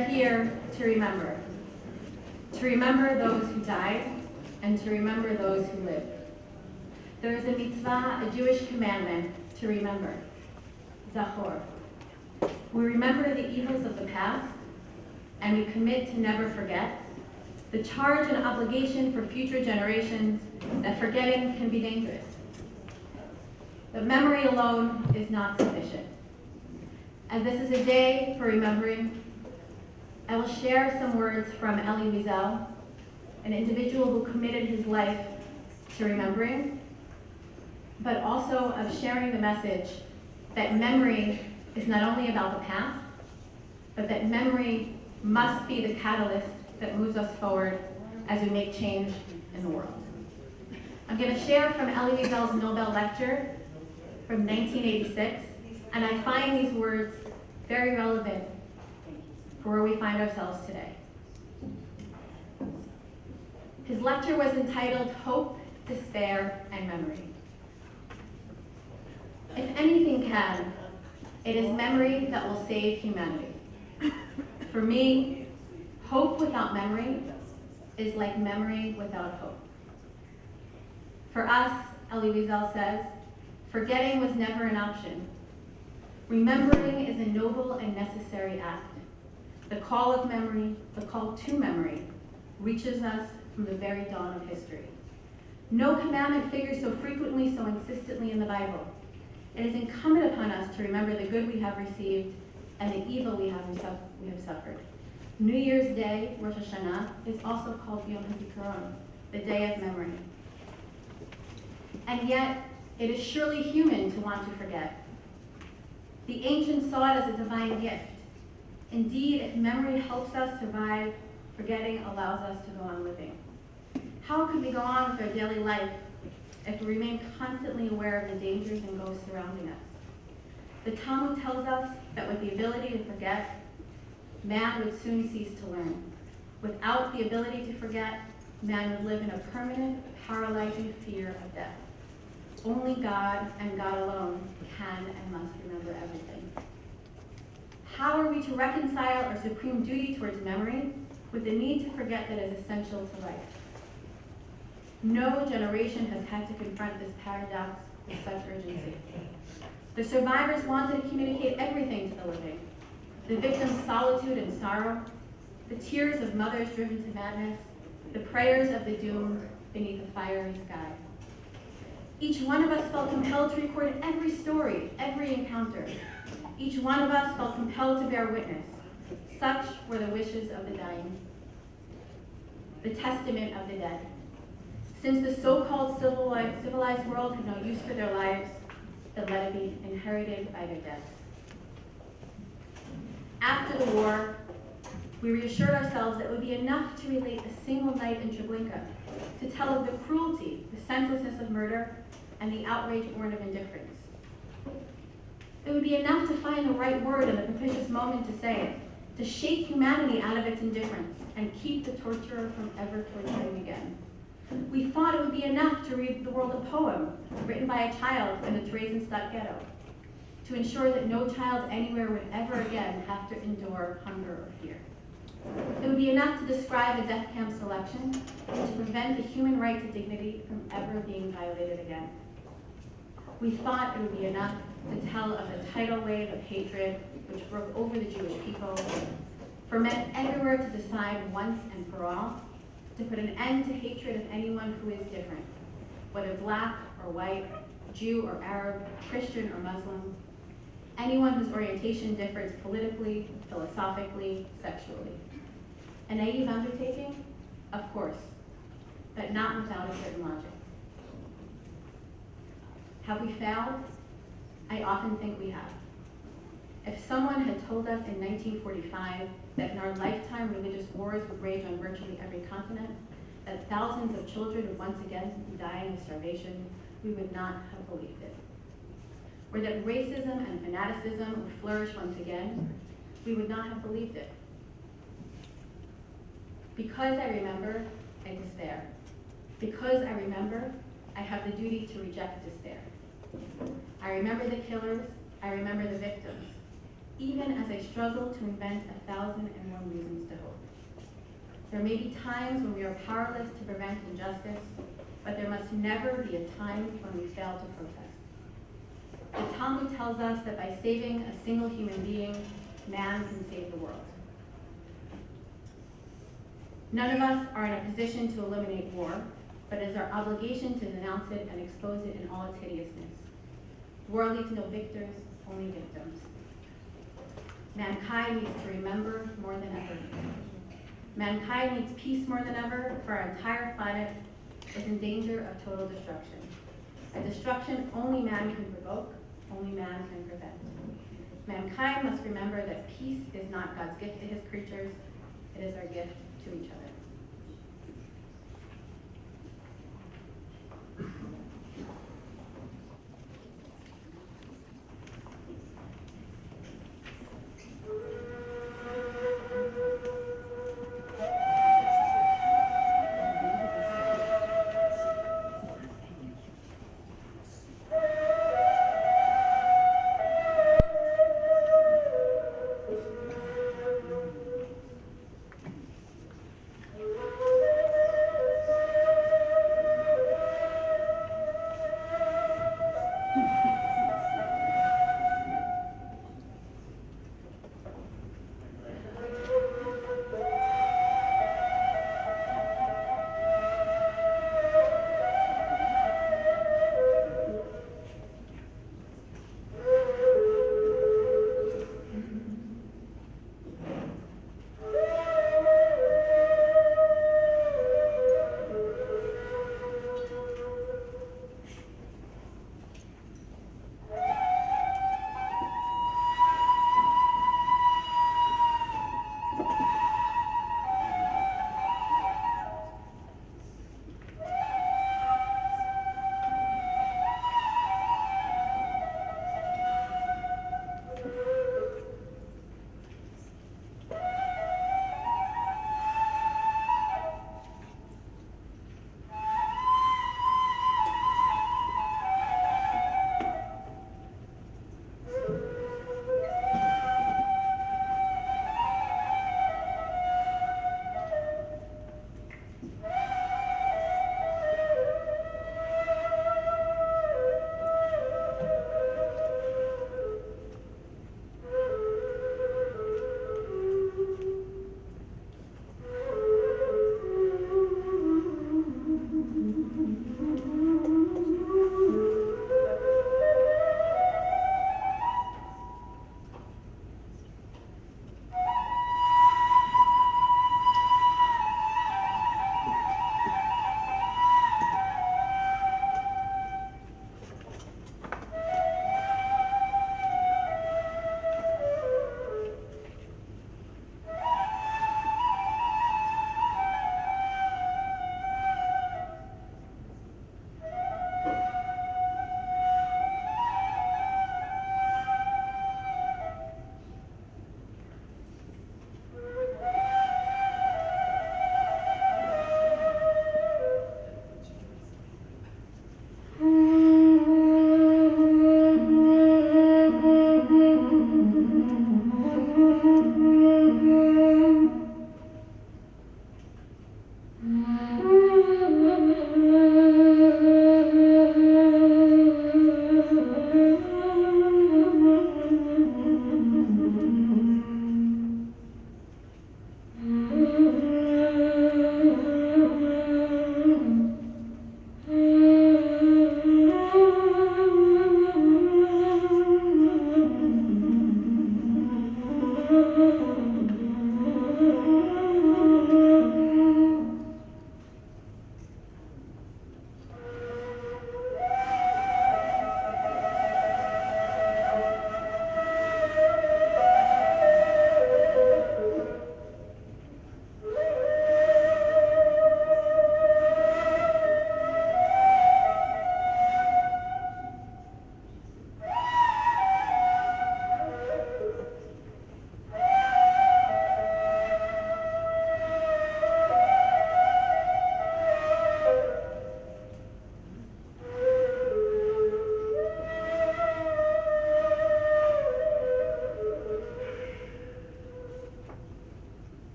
are here to remember those who died and to remember those who lived. There is a mitzvah, a Jewish commandment, to remember, zachor. We remember the evils of the past, and we commit to never forget. The charge and obligation for future generations that forgetting can be dangerous. But memory alone is not sufficient. As this is a day for remembering, I will share some words from Eliyahu Sills, an individual who committed his life to remembering, but also of sharing the message that memory is not only about the past, but that memory must be the catalyst that moves us forward as we make change in the world. I'm going to share from Eliyahu Sills' Nobel lecture from 1986, and I find these words very relevant for where we find ourselves today. His lecture was entitled Hope, Despair, and Memory. If anything can, it is memory that will save humanity. For me, hope without memory is like memory without hope. For us, Eliyahu Sills says, forgetting was never an option. Remembering is a noble and necessary act. The call of memory, the call to memory, reaches us from the very dawn of history. No commandment figures so frequently, so insistently in the Bible. It is incumbent upon us to remember the good we have received and the evil we have suffered. New Year's Day, Rosh Hashanah, is also called Yom HaZikaron, the Day of Memory. And yet, it is surely human to want to forget. The ancients saw it as a divine gift. Indeed, if memory helps us survive, forgetting allows us to go on living. How could we go on with our daily life if we remain constantly aware of the dangers and ghosts surrounding us? The Talmud tells us that with the ability to forget, man would soon cease to learn. Without the ability to forget, man would live in a permanent, paralyzing fear of death. Only God and God alone can and must remember everything. How are we to reconcile our supreme duty towards memory with the need to forget that is essential to life? No generation has had to confront this paradox with such urgency. The survivors wanted to communicate everything to the living. The victims' solitude and sorrow, the tears of mothers driven to madness, the prayers of the doomed beneath a fiery sky. Each one of us felt compelled to record every story, every encounter. Each one of us felt compelled to bear witness. Such were the wishes of the dying, the testament of the dead. Since the so-called civilized world had no use for their lives, then let it be inherited by their deaths. After the war, we reassured ourselves that it would be enough to relate a single night in Treblinka, to tell of the cruelty, the senselessness of murder, and the outrage born of indifference. It would be enough to find the right word and the propitious moment to say it, to shake humanity out of its indifference and keep the torturer from ever torturing again. We thought it would be enough to read the world a poem written by a child in the Theresienstadt ghetto, to ensure that no child anywhere would ever again have to endure hunger or fear. It would be enough to describe a death camp selection and to prevent the human right to dignity from ever being violated again. We thought it would be enough to tell of the tidal wave of hatred which broke over the Jewish people, for men everywhere to decide once and for all to put an end to hatred of anyone who is different, whether black or white, Jew or Arab, Christian or Muslim, anyone whose orientation differs politically, philosophically, sexually. A naive undertaking? Of course, but not without a certain logic. Have we failed? I often think we have. If someone had told us in 1945 that in our lifetime religious wars would rage on virtually every continent, that thousands of children would once again be dying of starvation, we would not have believed it. Or that racism and fanaticism would flourish once again, we would not have believed it. Because I remember, I despair. Because I remember, I have the duty to reject despair. I remember the killers, I remember the victims. even as I struggle to invent 1,001 reasons to hope. There may be times when we are powerless to prevent injustice, but there must never be a time when we fail to protest. The Talmud tells us that by saving a single human being, man can save the world. None of us are in a position to eliminate war, but it is our obligation to denounce it and expose it in all its hideousness. War leaves no victors, only victims. Mankind needs to remember more than ever. Mankind needs peace more than ever, for our entire planet is in danger of total destruction. A destruction only man can provoke, only man can prevent. Mankind must remember that peace is not God's gift to his creatures, it is our gift to each other.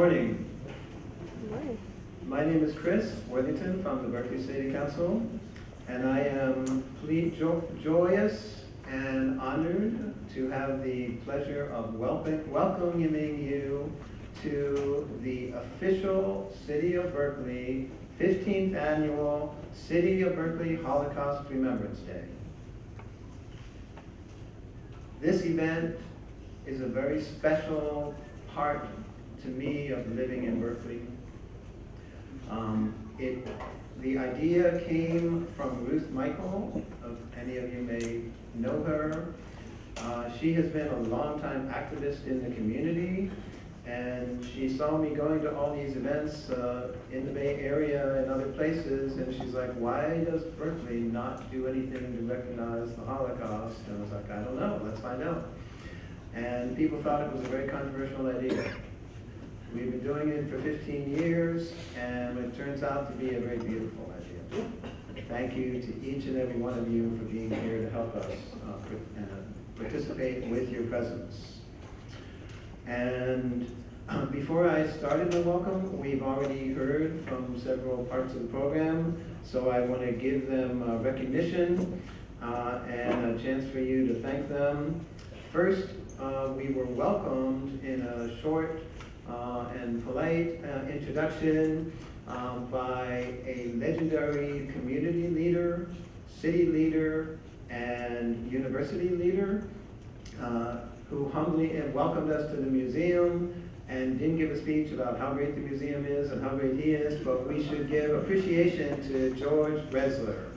morning. Good morning. My name is Chris Worthington from the Berkeley City Council, and I am joyous and honored to have the pleasure of welcoming you to the official City of Berkeley 15th Annual City of Berkeley Holocaust Remembrance Day. This event is a very special part to me of living in Berkeley. The idea came from Ruth Michael, if any of you may know her. She has been a longtime activist in the community, and she saw me going to all these events in the Bay Area and other places, and she's like, why does Berkeley not do anything to recognize the Holocaust? And I was like, I don't know, let's find out. And people thought it was a very controversial idea. We've been doing it for 15 years, and it turns out to be a very beautiful idea. Thank you to each and every one of you for being here to help us participate with your presence. And before I started my welcome, we've already heard from several parts of the program, so I want to give them recognition and a chance for you to thank them. First, we were welcomed in a short and polite introduction by a legendary community leader, city leader, and university leader who humbly welcomed us to the museum and didn't give a speech about how great the museum is and how great he is, but we should give appreciation to George Resler.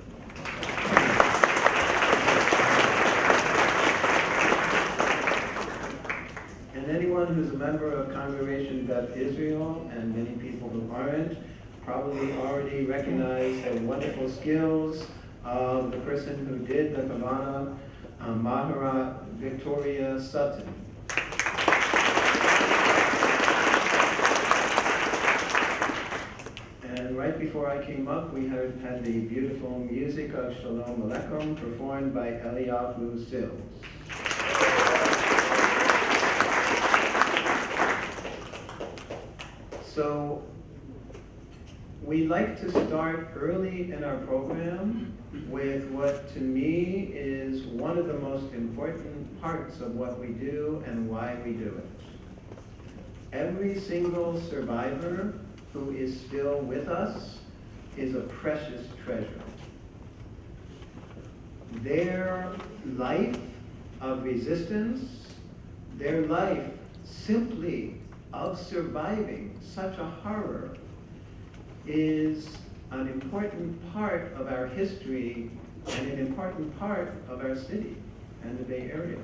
And anyone who's a member of Congregation Beth Israel, and many people who aren't, probably already recognize the wonderful skills of the person who did the Kavana, Mahara Victoria Sutton. And right before I came up, we had the beautiful music of Shalom Aleichem performed by Eliyahu Sills. So we like to start early in our program with what to me is one of the most important parts of what we do and why we do it. Every single survivor who is still with us is a precious treasure. Their life of resistance, their life simply of surviving such a horror is an important part of our history and an important part of our city and the Bay Area.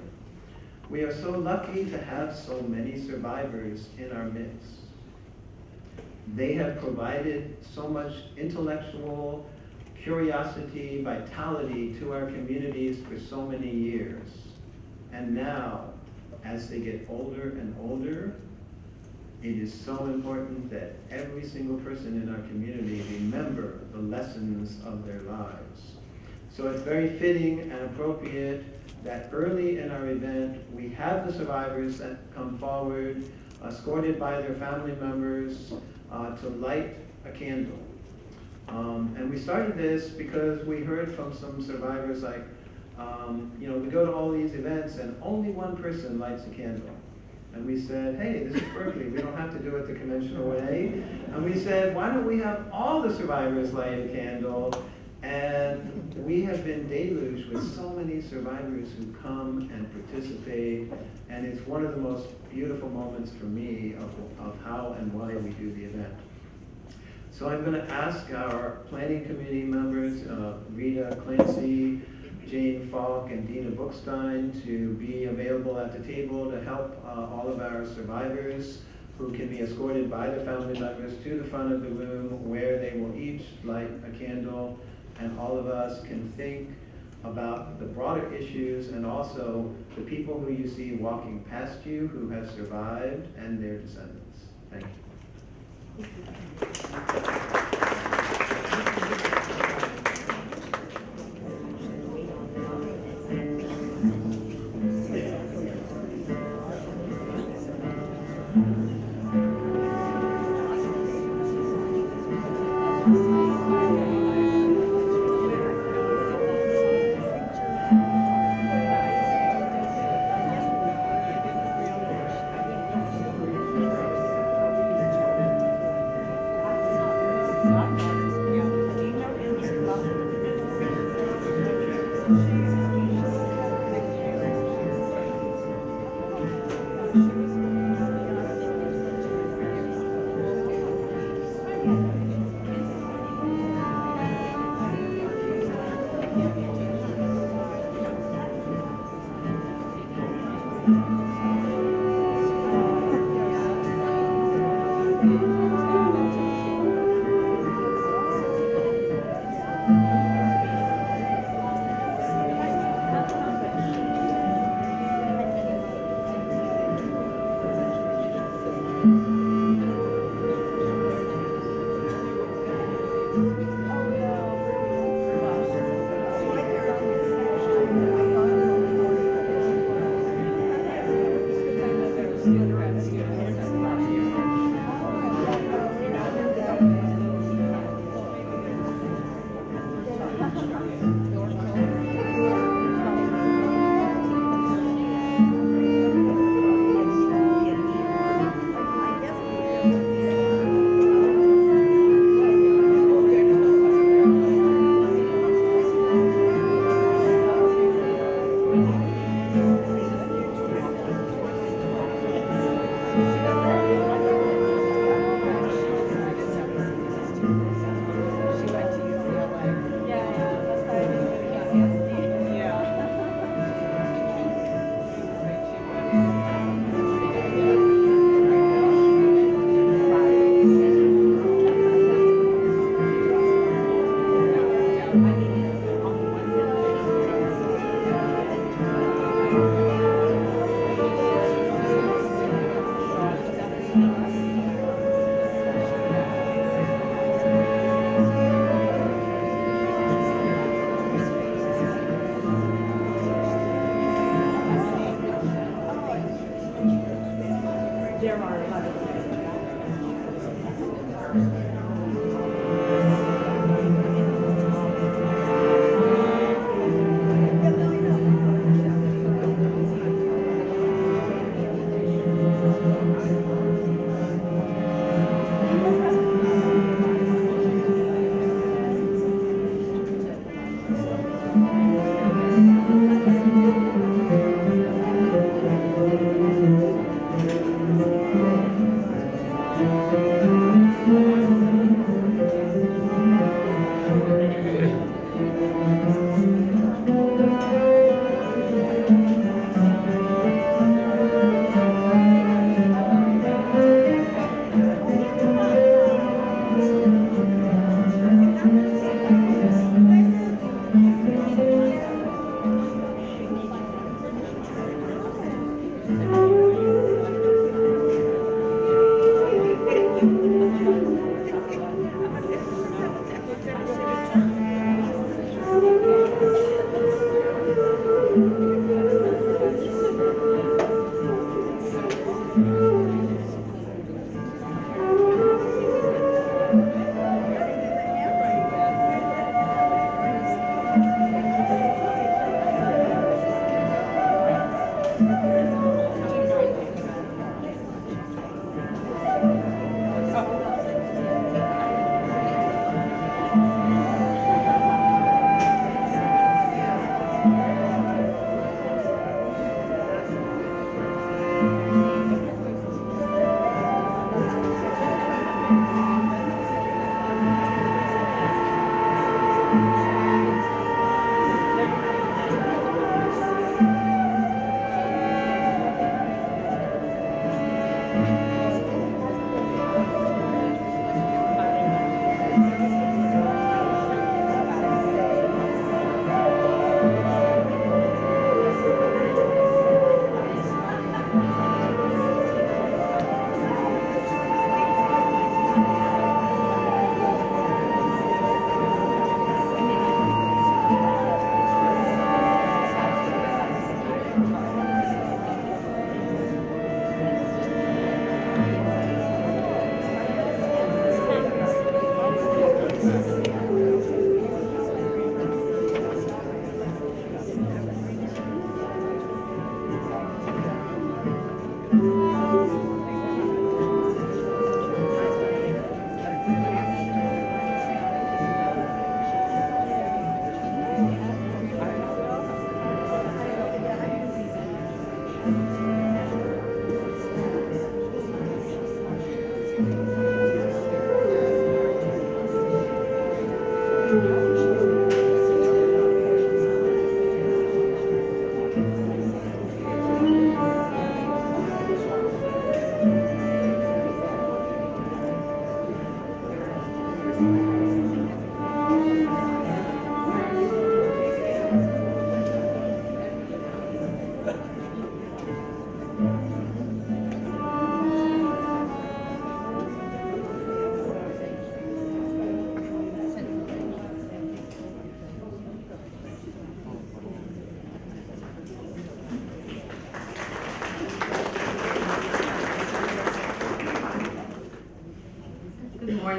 We are so lucky to have so many survivors in our midst. They have provided so much intellectual curiosity, vitality to our communities for so many years. And now, as they get older and older, it is so important that every single person in our community remember the lessons of their lives. So it's very fitting and appropriate that early in our event, we have the survivors that come forward, escorted by their family members, to light a candle. And we started this because we heard from some survivors like, we go to all these events and only one person lights a candle. And we said, hey, this is Berkeley. We don't have to do it the conventional way. And we said, why don't we have all the survivors light a candle? And we have been deluged with so many survivors who come and participate. And it's one of the most beautiful moments for me of how and why we do the event. So I'm going to ask our planning committee members, Rita Clancy, Jane Falk, and Dina Bookstein, to be available at the table to help all of our survivors who can be escorted by their family members to the front of the room where they will each light a candle, and all of us can think about the broader issues and also the people who you see walking past you who have survived and their descendants. Thank you.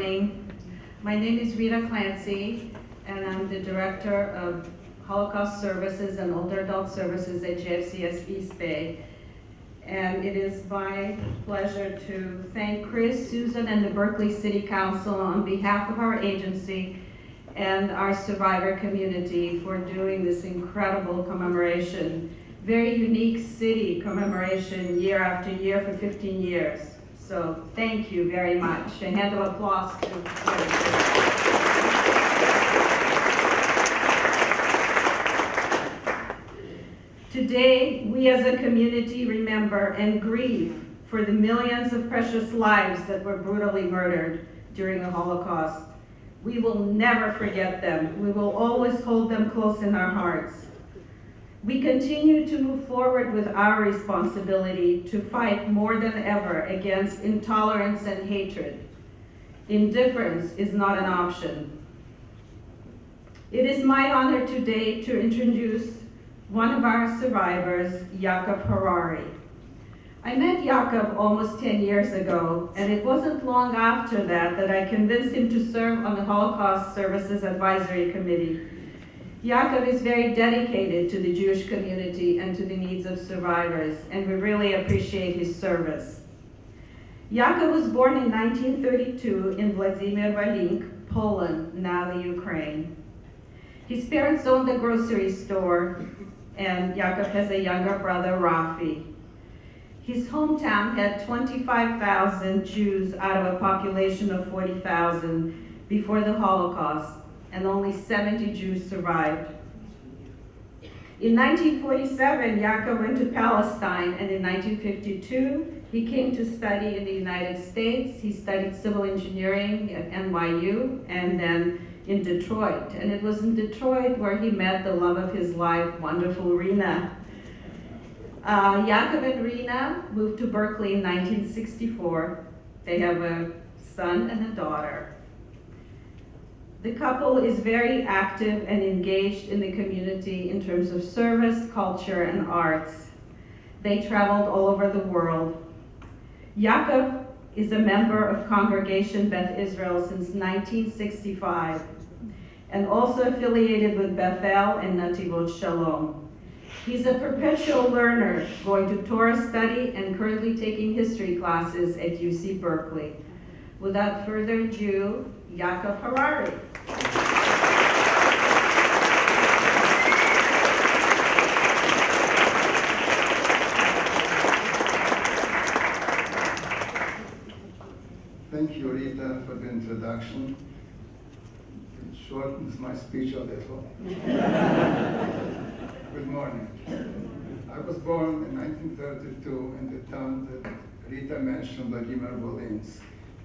morning. My name is Rita Clancy, and I'm the Director of Holocaust Services and Older Adult Services at JFCS East Bay. And it is my pleasure to thank Chris, Susan, and the Berkeley City Council on behalf of our agency and our survivor community for doing this incredible commemoration. Very unique city commemoration year after year for 15 years. So thank you very much. A hand of applause to Today, we as a community remember and grieve for the millions of precious lives that were brutally murdered during the Holocaust. We will never forget them. We will always hold them close in our hearts. We continue to move forward with our responsibility to fight more than ever against intolerance and hatred. Indifference is not an option. It is my honor today to introduce one of our survivors, Yakov Harari. I met Yakov almost 10 years ago, and it wasn't long after that I convinced him to serve on the Holocaust Services Advisory Committee. Yakov is very dedicated to the Jewish community and to the needs of survivors, and we really appreciate his service. Yakov was born in 1932 in Vladimir Volynsk, Poland, now the Ukraine. His parents owned a grocery store, and Yakov has a younger brother, Rafi. His hometown had 25,000 Jews out of a population of 40,000 before the Holocaust, and only 70 Jews survived. In 1947, Yakov went to Palestine, and in 1952, he came to study in the United States. He studied civil engineering at NYU, and then in Detroit. And it was in Detroit where he met the love of his life, wonderful Rena. Yakov and Rena moved to Berkeley in 1964. They have a son and a daughter. The couple is very active and engaged in the community in terms of service, culture, and arts. They traveled all over the world. Yakov is a member of Congregation Beth Israel since 1965, and also affiliated with Bethel and Nativot Shalom. He's a perpetual learner, going to Torah study and currently taking history classes at UC Berkeley. Without further ado, Yakov Harari. Thank you, Rita, for the introduction. It shortens my speech a little. Good morning. I was born in 1932 in the town that Rita mentioned, Vladimir Volynsk.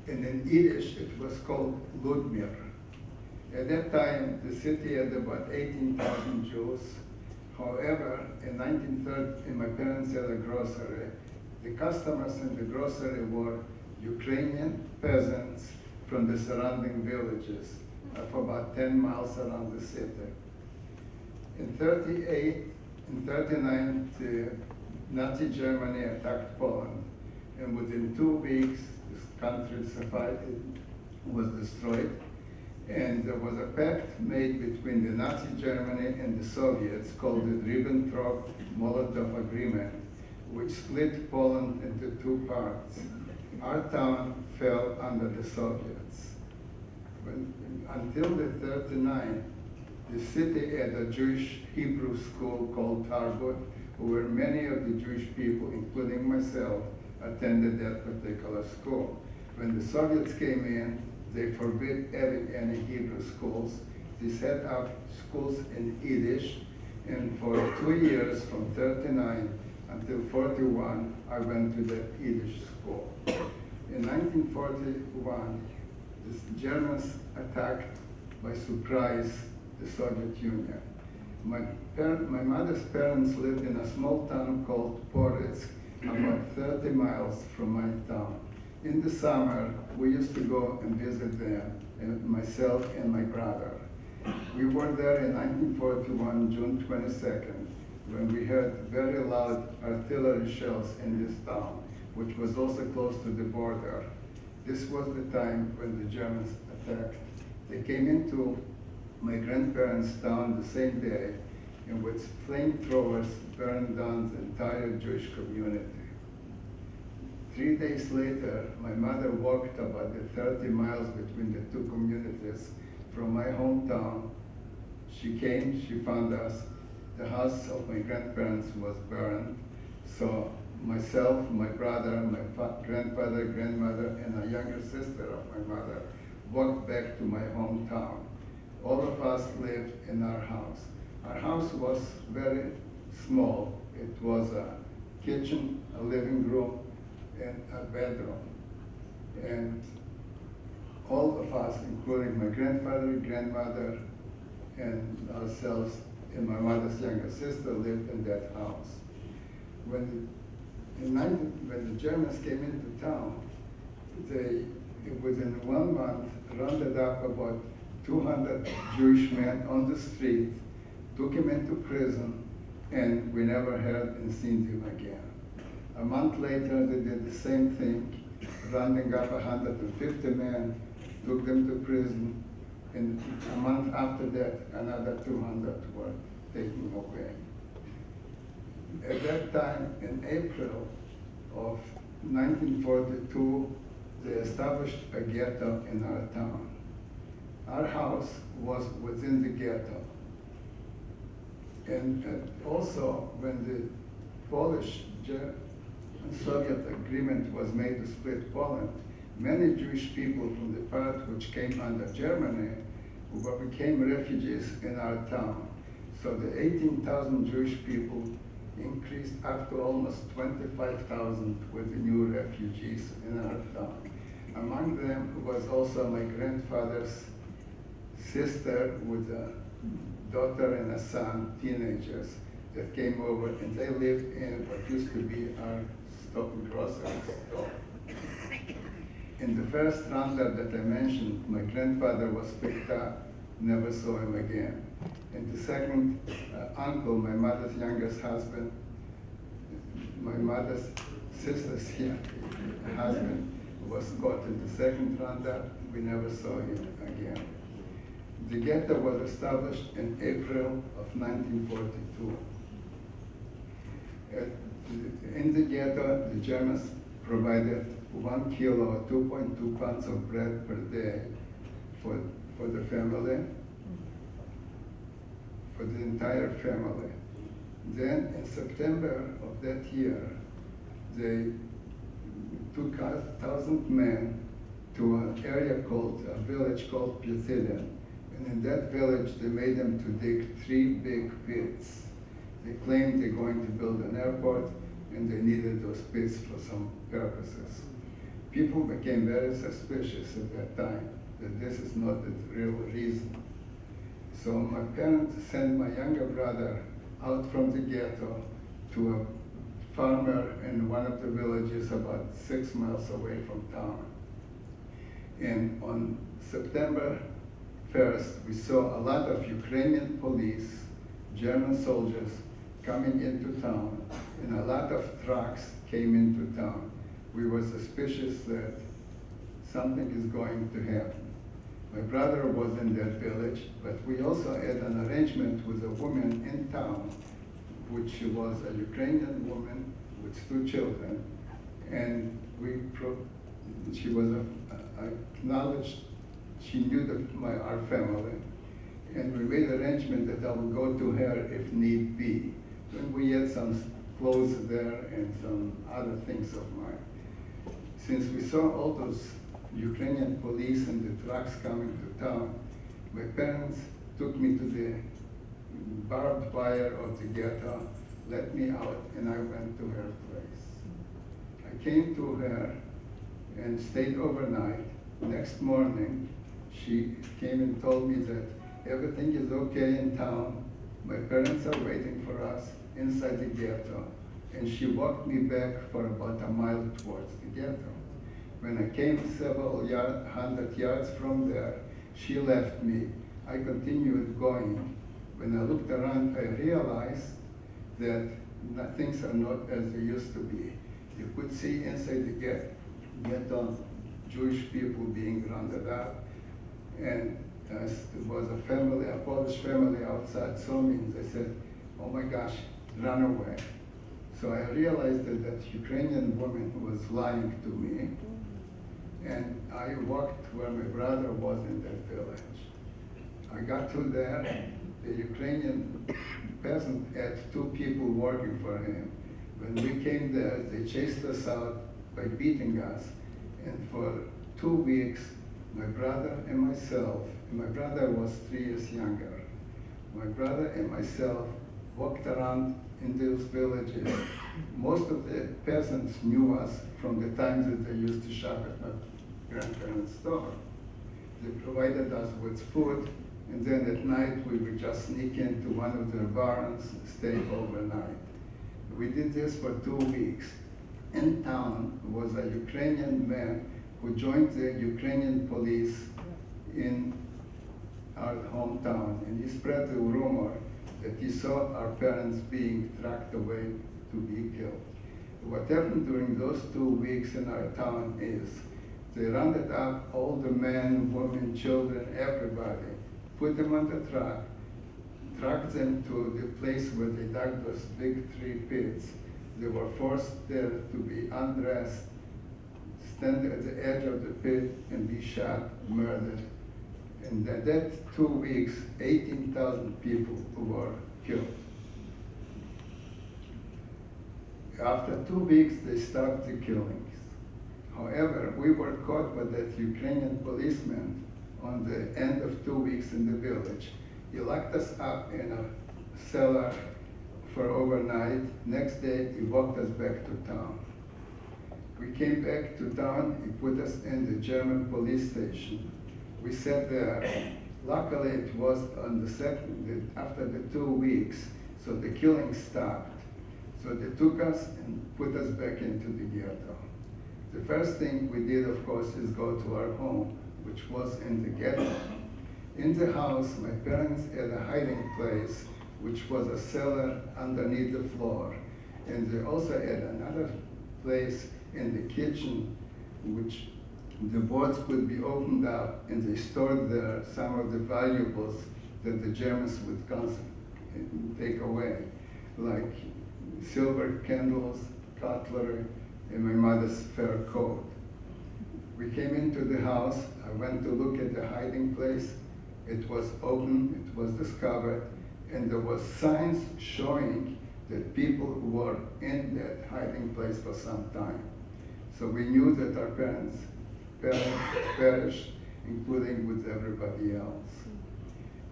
And in Yiddish, it was called Ludmir. At that time, the city had about 18,000 Jews. However, in 1930, my parents had a grocery. The customers in the grocery were Ukrainian peasants from the surrounding villages for about 10 miles around the city. In 39, the Nazi Germany attacked Poland, and within 2 weeks, this country was destroyed, and there was a pact made between the Nazi Germany and the Soviets called the Ribbentrop-Molotov Agreement, which split Poland into 2 parts. Our town fell under the Soviets. Until the 39, the city had a Jewish Hebrew school called Tarbut, where many of the Jewish people, including myself, attended that particular school. When the Soviets came in, they forbid having any Hebrew schools. They set up schools in Yiddish, and for 2 years, from 39 until 41, I went to that Yiddish school. In 1941, the Germans attacked by surprise the Soviet Union. My mother's parents lived in a small town called Poretsk, about 30 miles from my town. In the summer, we used to go and visit them, and myself and my brother. We were there in 1941, June 22nd, when we heard very loud artillery shells in this town, which was also close to the border. This was the time when the Germans attacked. They came into my grandparents' town the same day, and with flamethrowers burned down the entire Jewish community. 3 days later, my mother walked about the 30 miles between the two communities from my hometown. She came, she found us. The house of my grandparents was burned. So myself, my brother, my grandfather, grandmother, and a younger sister of my mother walked back to my hometown. All of us lived in our house. Our house was very small. It was a kitchen, a living room, and a bedroom. And all of us, including my grandfather, grandmother, and ourselves, and my mother's younger sister lived in that house. When the Germans came into town, they, within 1 month, rounded up about 200 Jewish men on the street, took him into prison, and we never heard and seen him again. A month later, they did the same thing, rounding up 150 men, took them to prison, and a month after that, another 200 were taken away. At that time, in April of 1942, they established a ghetto in our town. Our house was within the ghetto. And also, when the Polish and Soviet agreement was made to split Poland, many Jewish people from the part which came under Germany became refugees in our town. So the 18,000 Jewish people increased up to almost 25,000 with the new refugees in our town. Among them was also my grandfather's sister with a daughter and a son, teenagers, that came over, and they lived in what used to be our grocery store. In the first roundup that I mentioned, my grandfather was picked up, never saw him again. And the second uncle, my mother's youngest husband, my mother's sister's husband, was caught in the second roundup. We never saw him again. The ghetto was established in April of 1942. In the ghetto, the Germans provided 1 kilo or 2.2 pounds of bread per day for the family, for the entire family. Then in September of that year, they took 1,000 men to an area called, a village called Pietilin. And in that village, they made them to dig 3 big pits. They claimed they're going to build an airport, and they needed those pits for some purposes. People became very suspicious at that time that this is not the real reason. So my parents sent my younger brother out from the ghetto to a farmer in one of the villages about 6 miles away from town. And on September 1st, we saw a lot of Ukrainian police, German soldiers coming into town, and a lot of trucks came into town. We were suspicious that something is going to happen. My brother was in that village, but we also had an arrangement with a woman in town, which was a Ukrainian woman with 2 children, and she was acknowledged, she knew our family, and we made arrangement that I would go to her if need be. And we had some clothes there and some other things of mine. Since we saw all those Ukrainian police and the trucks coming to town, my parents took me to the barbed wire of the ghetto, let me out, and I went to her place. I came to her and stayed overnight. Next morning, she came and told me that everything is okay in town. My parents are waiting for us inside the ghetto. And she walked me back for about a mile towards the ghetto. When I came several hundred yards from there, she left me. I continued going. When I looked around, I realized that things are not as they used to be. You could see inside the ghetto Jewish people being rounded up. And it was a family, a Polish family outside saw me, and they said, "Oh my gosh, run away." So I realized that Ukrainian woman was lying to me, and I walked where my brother was in that village. I got to there, the Ukrainian peasant had 2 people working for him. When we came there, they chased us out by beating us, and for 2 weeks, my brother and myself, and my brother was 3 years younger, my brother and myself walked around in those villages. Most of the peasants knew us from the times that they used to shop at my grandparents' store. They provided us with food, and then at night we would just sneak into one of their barns, stay overnight. We did this for 2 weeks. In town was a Ukrainian man who joined the Ukrainian police in our hometown, and he spread the rumor that he saw our parents being tracked away to be killed. What happened during those 2 weeks in our town is they rounded up all the men, women, children, everybody, put them on the truck, dragged them to the place where they dug those big 3 pits. They were forced there to be undressed, stand at the edge of the pit, and be shot, murdered. In that 2 weeks, 18,000 people were killed. After 2 weeks, they stopped the killings. However, we were caught by that Ukrainian policeman on the end of 2 weeks in the village. He locked us up in a cellar for overnight. Next day, he walked us back to town. We came back to town, he put us in the German police station. We sat there. Luckily, it was on the after the 2 weeks, so the killing stopped. So they took us and put us back into the ghetto. The first thing we did, of course, is go to our home, which was in the ghetto. In the house, my parents had a hiding place, which was a cellar underneath the floor. And they also had another place in the kitchen, which the boards could be opened up, and they stored there some of the valuables that the Germans would take away, like silver candles, cutlery, and my mother's fur coat. We came into the house. I went to look at the hiding place. It was open, it was discovered, and there was signs showing that people were in that hiding place for some time. So we knew that our parents perished, including with everybody else.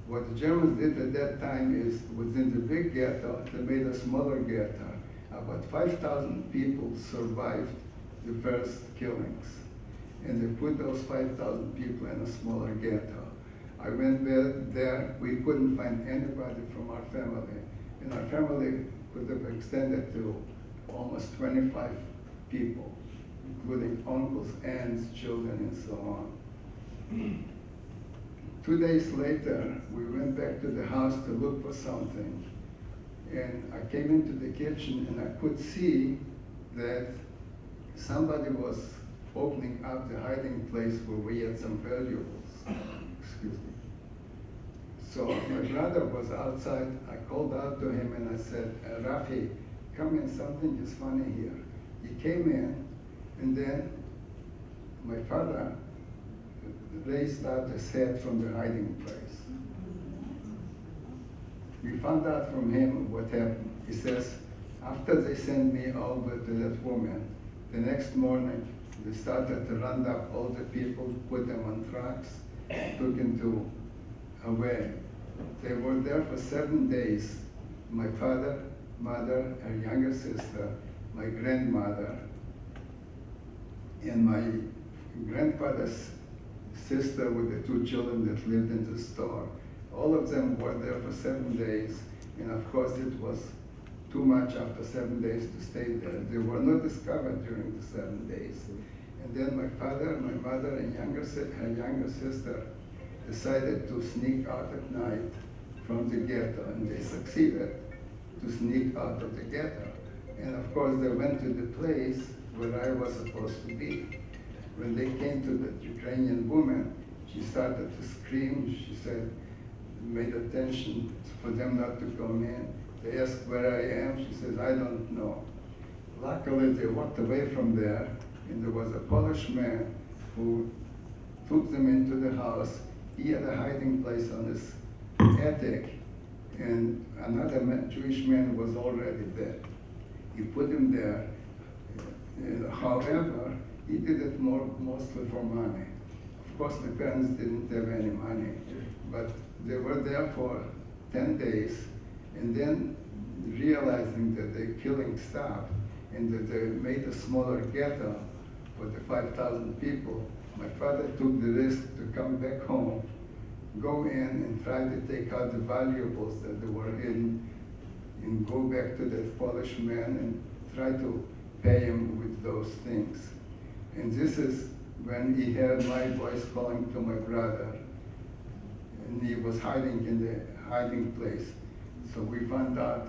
What the Germans did at that time is, within the big ghetto, they made a smaller ghetto. About 5,000 people survived the first killings. And they put those 5,000 people in a smaller ghetto. I went there, we couldn't find anybody from our family. And our family could have extended to almost 25 people, including uncles, aunts, children, and so on. 2 days later, we went back to the house to look for something. And I came into the kitchen and I could see that somebody was opening up the hiding place where we had some valuables. Excuse me. So my brother was outside. I called out to him and I said, Rafi, come in, something is funny here. He came in, and then my father raised up his head from the hiding place. We found out from him what happened. He says, after they sent me over to that woman, the next morning they started to round up all the people, put them on trucks, took them away. They were there for 7 days. My father, mother, her younger sister, my grandmother, and my grandfather's sister with the 2 children that lived in the store. All of them were there for 7 days, and of course it was too much after 7 days to stay there. They were not discovered during the 7 days. And then my father, my mother, and her younger sister decided to sneak out at night from the ghetto, and they succeeded to sneak out of the ghetto. And of course they went to the place where I was supposed to be. when they came to the Ukrainian woman, she started to scream. She said, made attention for them not to come in. They asked where I am. She says, I don't know. Luckily, they walked away from there, and there was a Polish man who took them into the house. He had a hiding place on his attic, and another Jewish man was already dead. He put him there. However, he did it mostly for money. Of course, my parents didn't have any money, but they were there for 10 days, and then realizing that the killing stopped and that they made a smaller ghetto for the 5,000 people, my father took the risk to come back home, go in and try to take out the valuables that they were hidden, and go back to that Polish man and try to pay him with those things. And this is when he heard my voice calling to my brother, and he was hiding in the hiding place. So we found out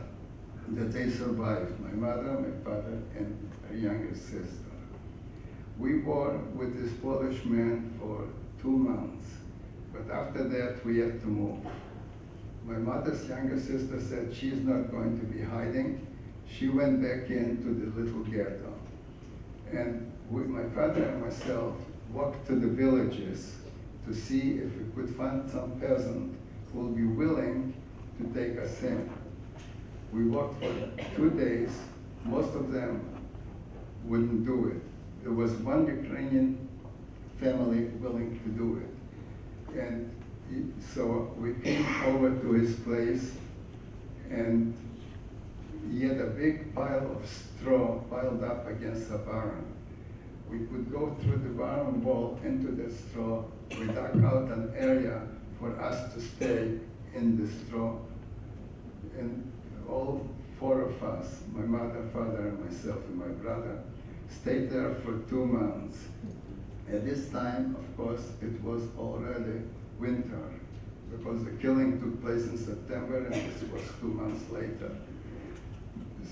that they survived, my mother, my father, and a younger sister. We were with this Polish man for 2 months, but after that we had to move. My mother's younger sister said she's not going to be hiding. She went back into the little ghetto. And my father and myself walked to the villages to see if we could find some peasant who will be willing to take us in. We walked for 2 days. Most of them wouldn't do it. There was one Ukrainian family willing to do it. And so we came over to his place, and he had a big pile of straw piled up against the barn. We could go through the barn wall into the straw. We dug out an area for us to stay in the straw. And all 4 of us, my mother, father, and myself, and my brother, stayed there for 2 months. At this time, of course, it was already winter, because the killing took place in September, and this was 2 months later.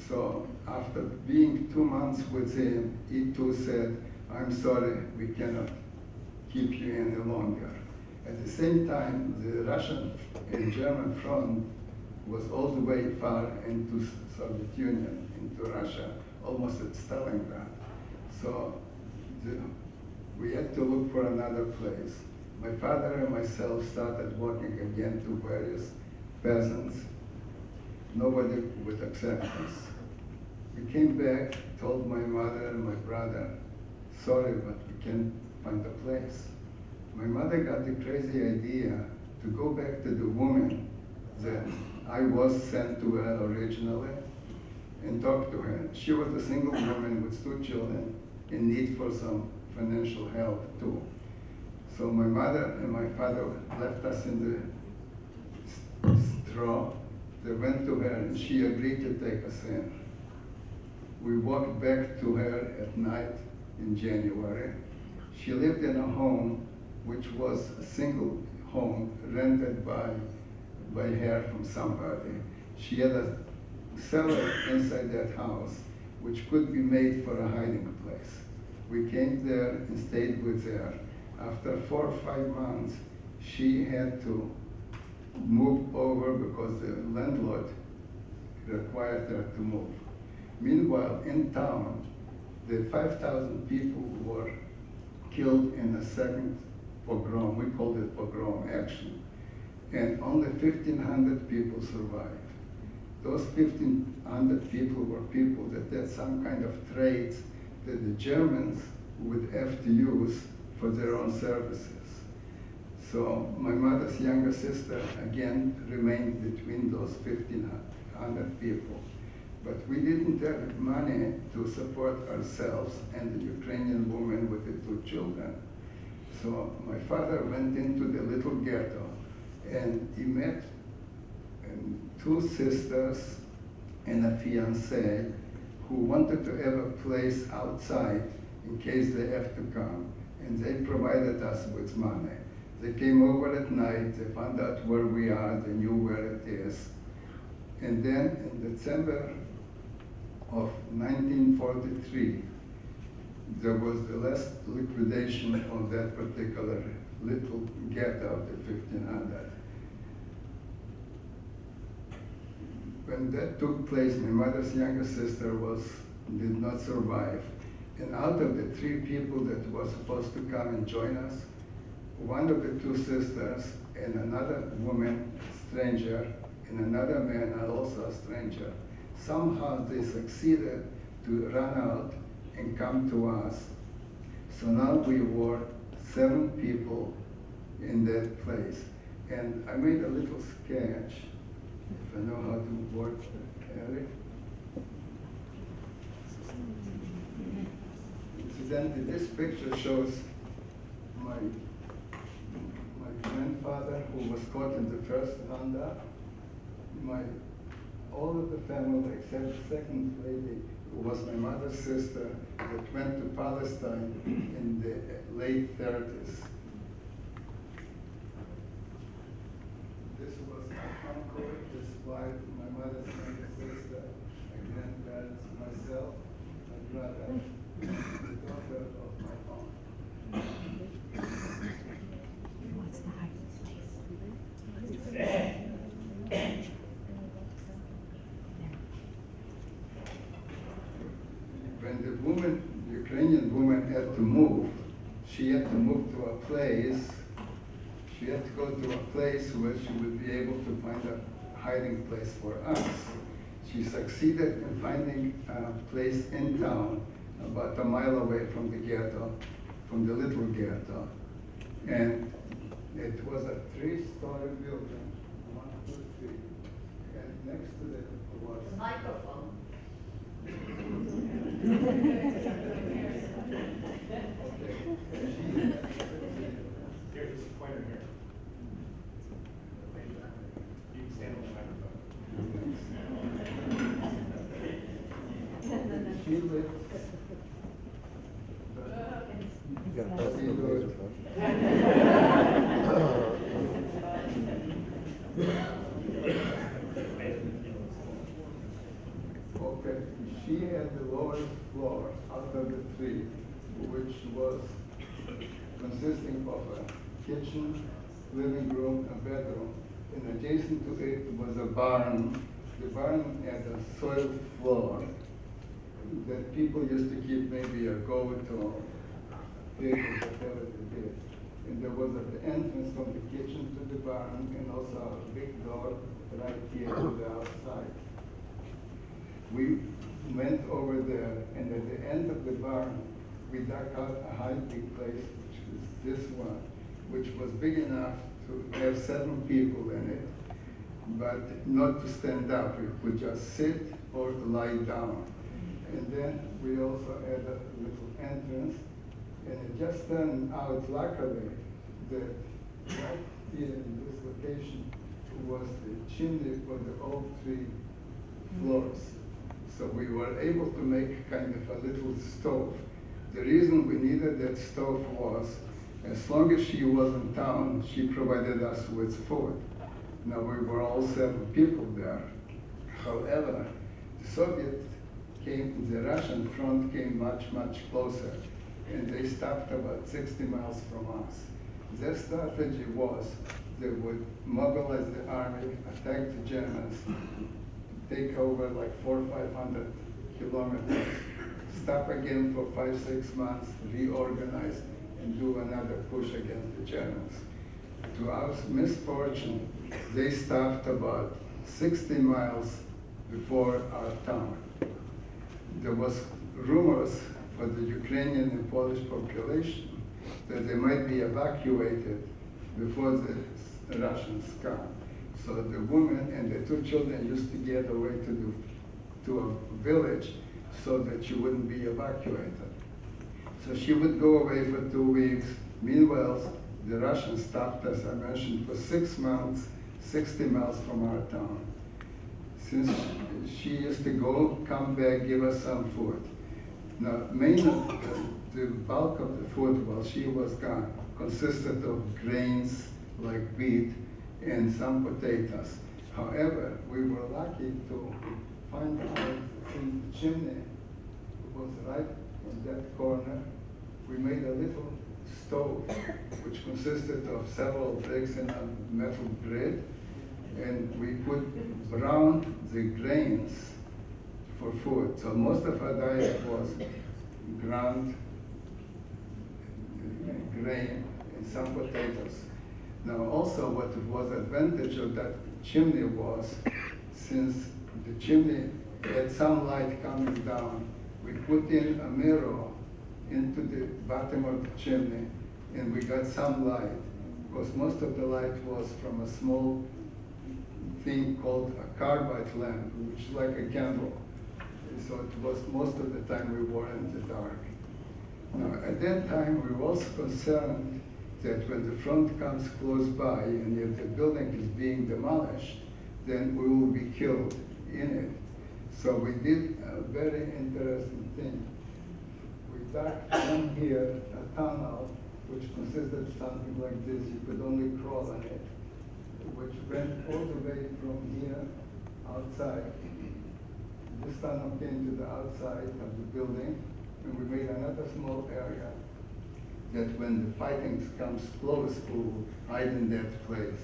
So after being 2 months with him, he too said, I'm sorry, we cannot keep you any longer. At the same time, the Russian and German front was all the way far into Soviet Union, into Russia, almost at Stalingrad. So we had to look for another place. My father and myself started walking again to various peasants. Nobody would accept us. We came back, told my mother and my brother, sorry, but we can't find a place. My mother got the crazy idea to go back to the woman that I was sent to her originally and talk to her. She was a single woman with 2 children in need for some financial help too. So my mother and my father left us in the straw. They went to her and she agreed to take us in. We walked back to her at night in January. She lived in a home which was a single home rented by her from somebody. She had a cellar inside that house which could be made for a hiding place. We came there and stayed with her. After 4 or 5 months, she had to move over because the landlord required her to move. Meanwhile, in town, the 5,000 people were killed in a second pogrom. We called it pogrom action. And only 1,500 people survived. Those 1,500 people were people that had some kind of trades that the Germans would have to use for their own services. So my mother's younger sister, again, remained between those 1,500 people. But we didn't have money to support ourselves and the Ukrainian woman with the 2 children. So my father went into the little ghetto and he met 2 sisters and a fiancé who wanted to have a place outside in case they have to come. And they provided us with money. They came over at night, they found out where we are, they knew where it is. And then in December of 1943, there was the last liquidation of that particular little ghetto of the 1500. When that took place, my mother's younger sister did not survive. And out of the 3 people that were supposed to come and join us, one of the 2 sisters and another woman, stranger, and another man, also a stranger, somehow they succeeded to run out and come to us. So now we were 7 people in that place. And I made a little sketch, if I know how to work, Eric. Incidentally, this picture shows my grandfather who was caught in the first roundup. All of the family except the second lady, who was my mother's sister, that went to Palestine in the late 30s. This was my uncle, his wife, my mother's younger sister, my grandparents, myself, my brother, the daughter of my aunt. When the Ukrainian woman had to move, she had to move to a place, she had to go to a place where she would be able to find a hiding place for us. She succeeded in finding a place in town about a mile away from the ghetto, from the little ghetto. And it was a 3-story building, 1, 2, 3. And next to it was The microphone. Here's a pointer here. You can stand on the microphone. She lived. Okay, she had the lowest floor out of the 3, which was consisting of a kitchen, living room, a bedroom, and adjacent to it was a barn. The barn had a soil floor that people used to keep maybe a goat or pig or whatever they did. And there was an entrance from the kitchen to the barn and also a big door right here to the outside. We went over there, and at the end of the barn, we dug out a hiding place, which was this one, which was big enough to have 7 people in it, but not to stand up. We could just sit or lie down. And then we also had a little entrance, and it just turned out luckily that right here in this location was the chimney for the all 3 floors. So we were able to make kind of a little stove. The reason we needed that stove was, as long as she was in town, she provided us with food. Now we were all 7 people there. However, the Russian front came much, much closer, and they stopped about 60 miles from us. Their strategy was they would mobilize the army, attack the Germans, take over like 400 or 500 kilometers, stop again for 5-6 months, reorganize, and do another push against the Germans. To our misfortune, they stopped about 60 miles before our town. There was rumors for the Ukrainian and Polish population that they might be evacuated before the Russians come. So the woman and the 2 children used to get away to a village so that she wouldn't be evacuated. So she would go away for 2 weeks. Meanwhile, the Russians stopped, as I mentioned, for 6 months, 60 miles from our town. Since she used to go, come back, give us some food. Now, mainly the bulk of the food while she was gone consisted of grains like wheat and some potatoes. However, we were lucky to find out since the chimney was right on that corner, we made a little stove, which consisted of several bricks and a metal grid, and we could brown the grains for food. So most of our diet was ground grain and some potatoes. Now also what was advantage of that chimney was, since the chimney had some light coming down, we put in a mirror into the bottom of the chimney and we got some light, because most of the light was from a small thing called a carbide lamp, which is like a candle. So it was most of the time we were in the dark. Now, at that time, we were also concerned that when the front comes close by and if the building is being demolished, then we will be killed in it. So we did a very interesting thing. We dug down here a tunnel which consisted of something like this. You could only crawl on it, which went all the way from here outside. This tunnel came to the outside of the building, and we made another small area that when the fighting comes close, we will hide in that place.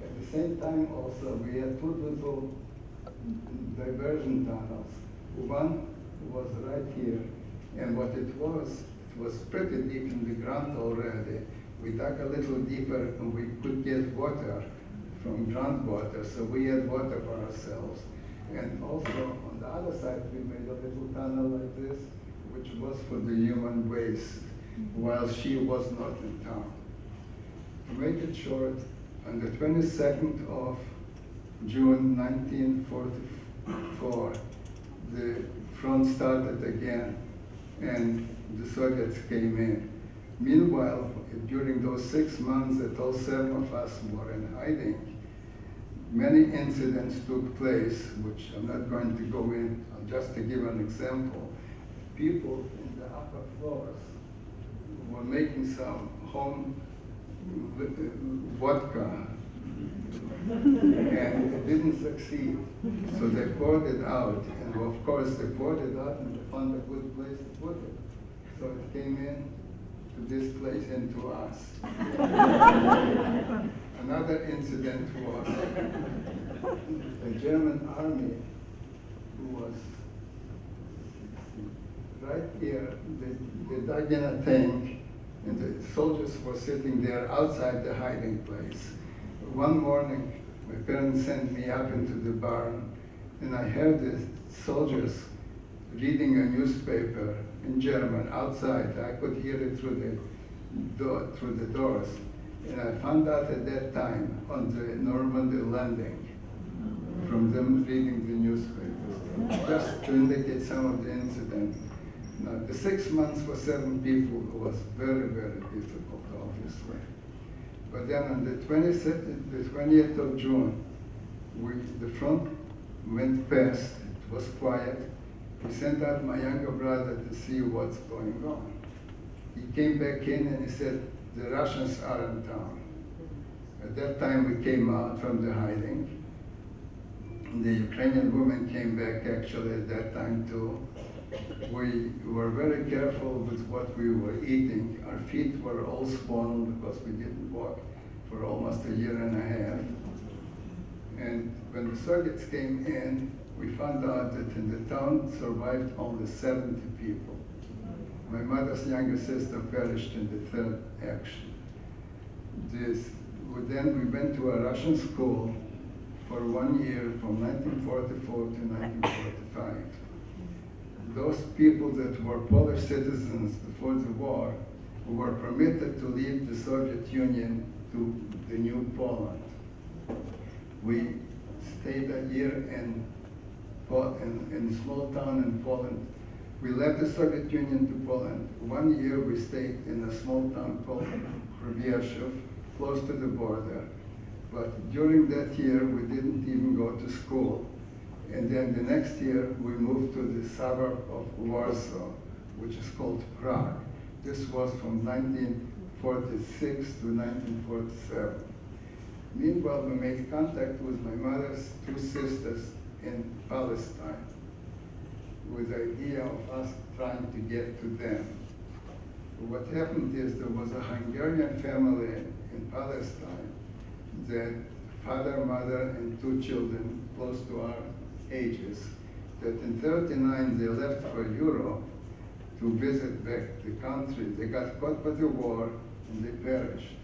At the same time also, we had two little diversion tunnels. One was right here, and what it was pretty deep in the ground already. We dug a little deeper and we could get water from groundwater, so we had water for ourselves. And also on the other side, we made a little tunnel like this, which was for the human waste, while she was not in town. To make it short, on the 22nd of June 1944, the front started again, and the Soviets came in. Meanwhile, during those 6 months that all 7 of us were in hiding, many incidents took place, which I'm not going to go in, just to give an example. People in the upper floors were making some home vodka, and it didn't succeed. So they poured it out, and of course they poured it out and they found a good place to put it. So it came in to this place and to us. Another incident was the German army who was right here. They dug in a tank, and the soldiers were sitting there outside the hiding place. One morning, my parents sent me up into the barn, and I heard the soldiers reading a newspaper in German outside. I could hear it through the doors. And I found out at that time on the Normandy landing from them reading the newspapers, just to indicate some of the incidents. Now, the 6 months for 7 people was very, very difficult, obviously. But then on the 20th of June, the front went past, it was quiet. We sent out my younger brother to see what's going on. He came back in and he said, the Russians are in town. At that time we came out from the hiding. The Ukrainian woman came back actually at that time too. We were very careful with what we were eating. Our feet were all swollen because we didn't walk for almost a year and a half. And when the Soviets came in, we found out that in the town survived only 70 people. My mother's younger sister perished in the third action. Then we went to a Russian school for 1 year from 1944 to 1945. Those people that were Polish citizens before the war were permitted to leave the Soviet Union to the new Poland. We stayed a year in a small town in Poland. We left the Soviet Union to Poland. 1 year we stayed in a small town called Hrybieszów, close to the border. But during that year, we didn't even go to school. And then the next year, we moved to the suburb of Warsaw, which is called Prague. This was from 1946 to 1947. Meanwhile, we made contact with my mother's 2 sisters in Palestine. with the idea of us trying to get to them. What happened is there was a Hungarian family in Palestine that father, mother, and 2 children close to our ages, that in '39 they left for Europe to visit back the country. They got caught by the war and they perished.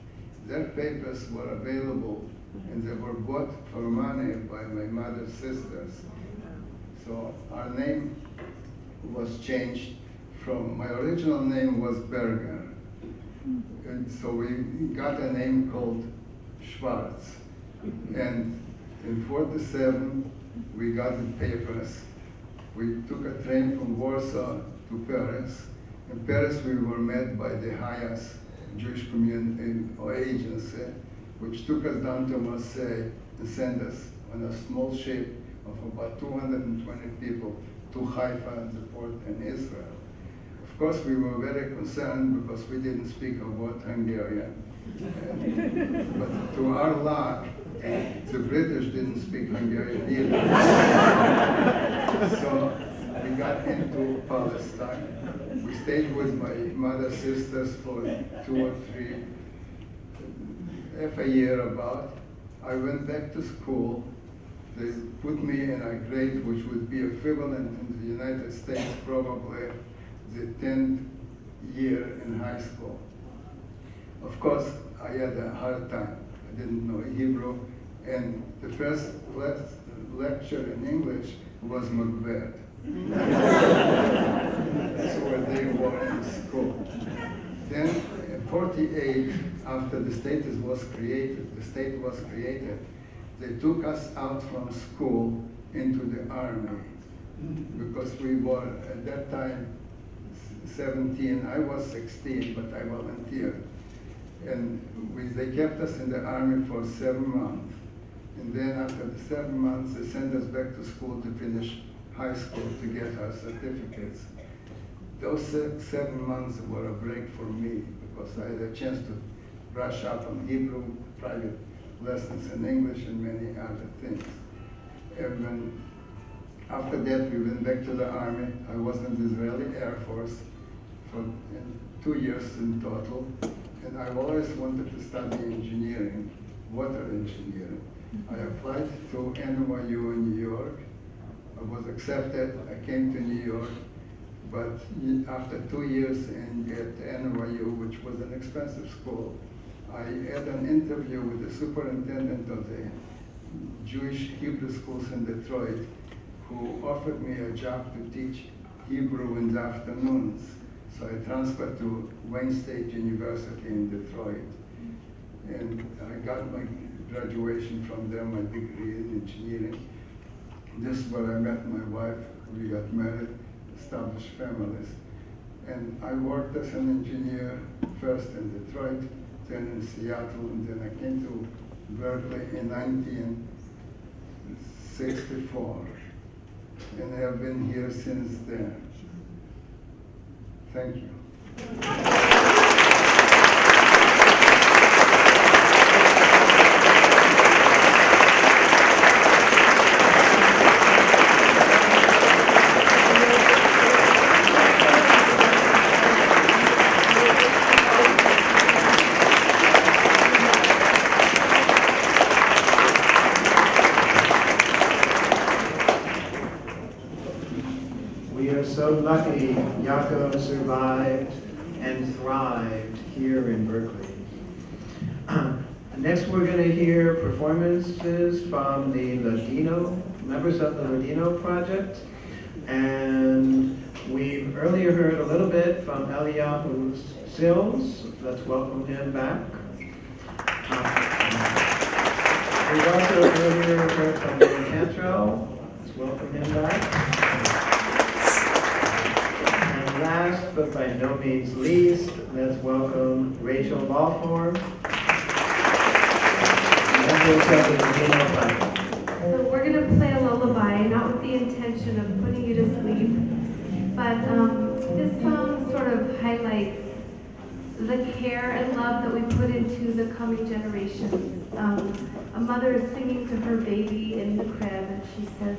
Their papers were available and they were bought for money by my mother's sisters. So our name was changed from, my original name was Berger. And so we got a name called Schwartz. And in '47, we got the papers. We took a train from Warsaw to Paris. In Paris, we were met by the highest Jewish community or agency, which took us down to Marseille and sent us on a small ship of about 220 people to Haifa, the port in Israel. Of course, we were very concerned because we didn't speak a word Hungarian. But to our luck, the British didn't speak Hungarian either. So we got into Palestine. We stayed with my mother's sisters for 2 or 3, half a year about. I went back to school. They put me in a grade which would be equivalent in the United States, probably the 10th year in high school. Of course, I had a hard time. I didn't know Hebrew. And the first lecture in English was Macbeth. That's what they were in school. Then in '48, after the state was created, they took us out from school into the army because we were at that time 17. I was 16, but I volunteered. And they kept us in the army for 7 months. And then after the 7 months, they sent us back to school to finish high school to get our certificates. Those 7 months were a break for me because I had a chance to brush up on Hebrew, private lessons in English, and many other things. And then after that, we went back to the army. I was in the Israeli Air Force for 2 years in total. And I've always wanted to study engineering, water engineering. I applied to NYU in New York. I was accepted. I came to New York. But after 2 years at NYU, which was an expensive school, I had an interview with the superintendent of the Jewish Hebrew schools in Detroit, who offered me a job to teach Hebrew in the afternoons. So I transferred to Wayne State University in Detroit. And I got my graduation from there, my degree in engineering. This is where I met my wife. We got married, established families. And I worked as an engineer, first in Detroit, then in Seattle, and then I came to Berkeley in 1964. And I have been here since then. Thank you. We are so lucky Yakov survived and thrived here in Berkeley. Next we're going to hear performances from the Ladino, members of the Ladino Project. And we've earlier heard a little bit from Eliyahu Sills. Let's welcome him back. We've also earlier heard from Dan Cantrell. Let's welcome him back. Last but by no means least, let's welcome Rachel Valfer, member of the Ladino Project. So we're going to play a lullaby, not with the intention of putting you to sleep, but this song sort of highlights the care and love that we put into the coming generations. A mother is singing to her baby in the crib, and she says,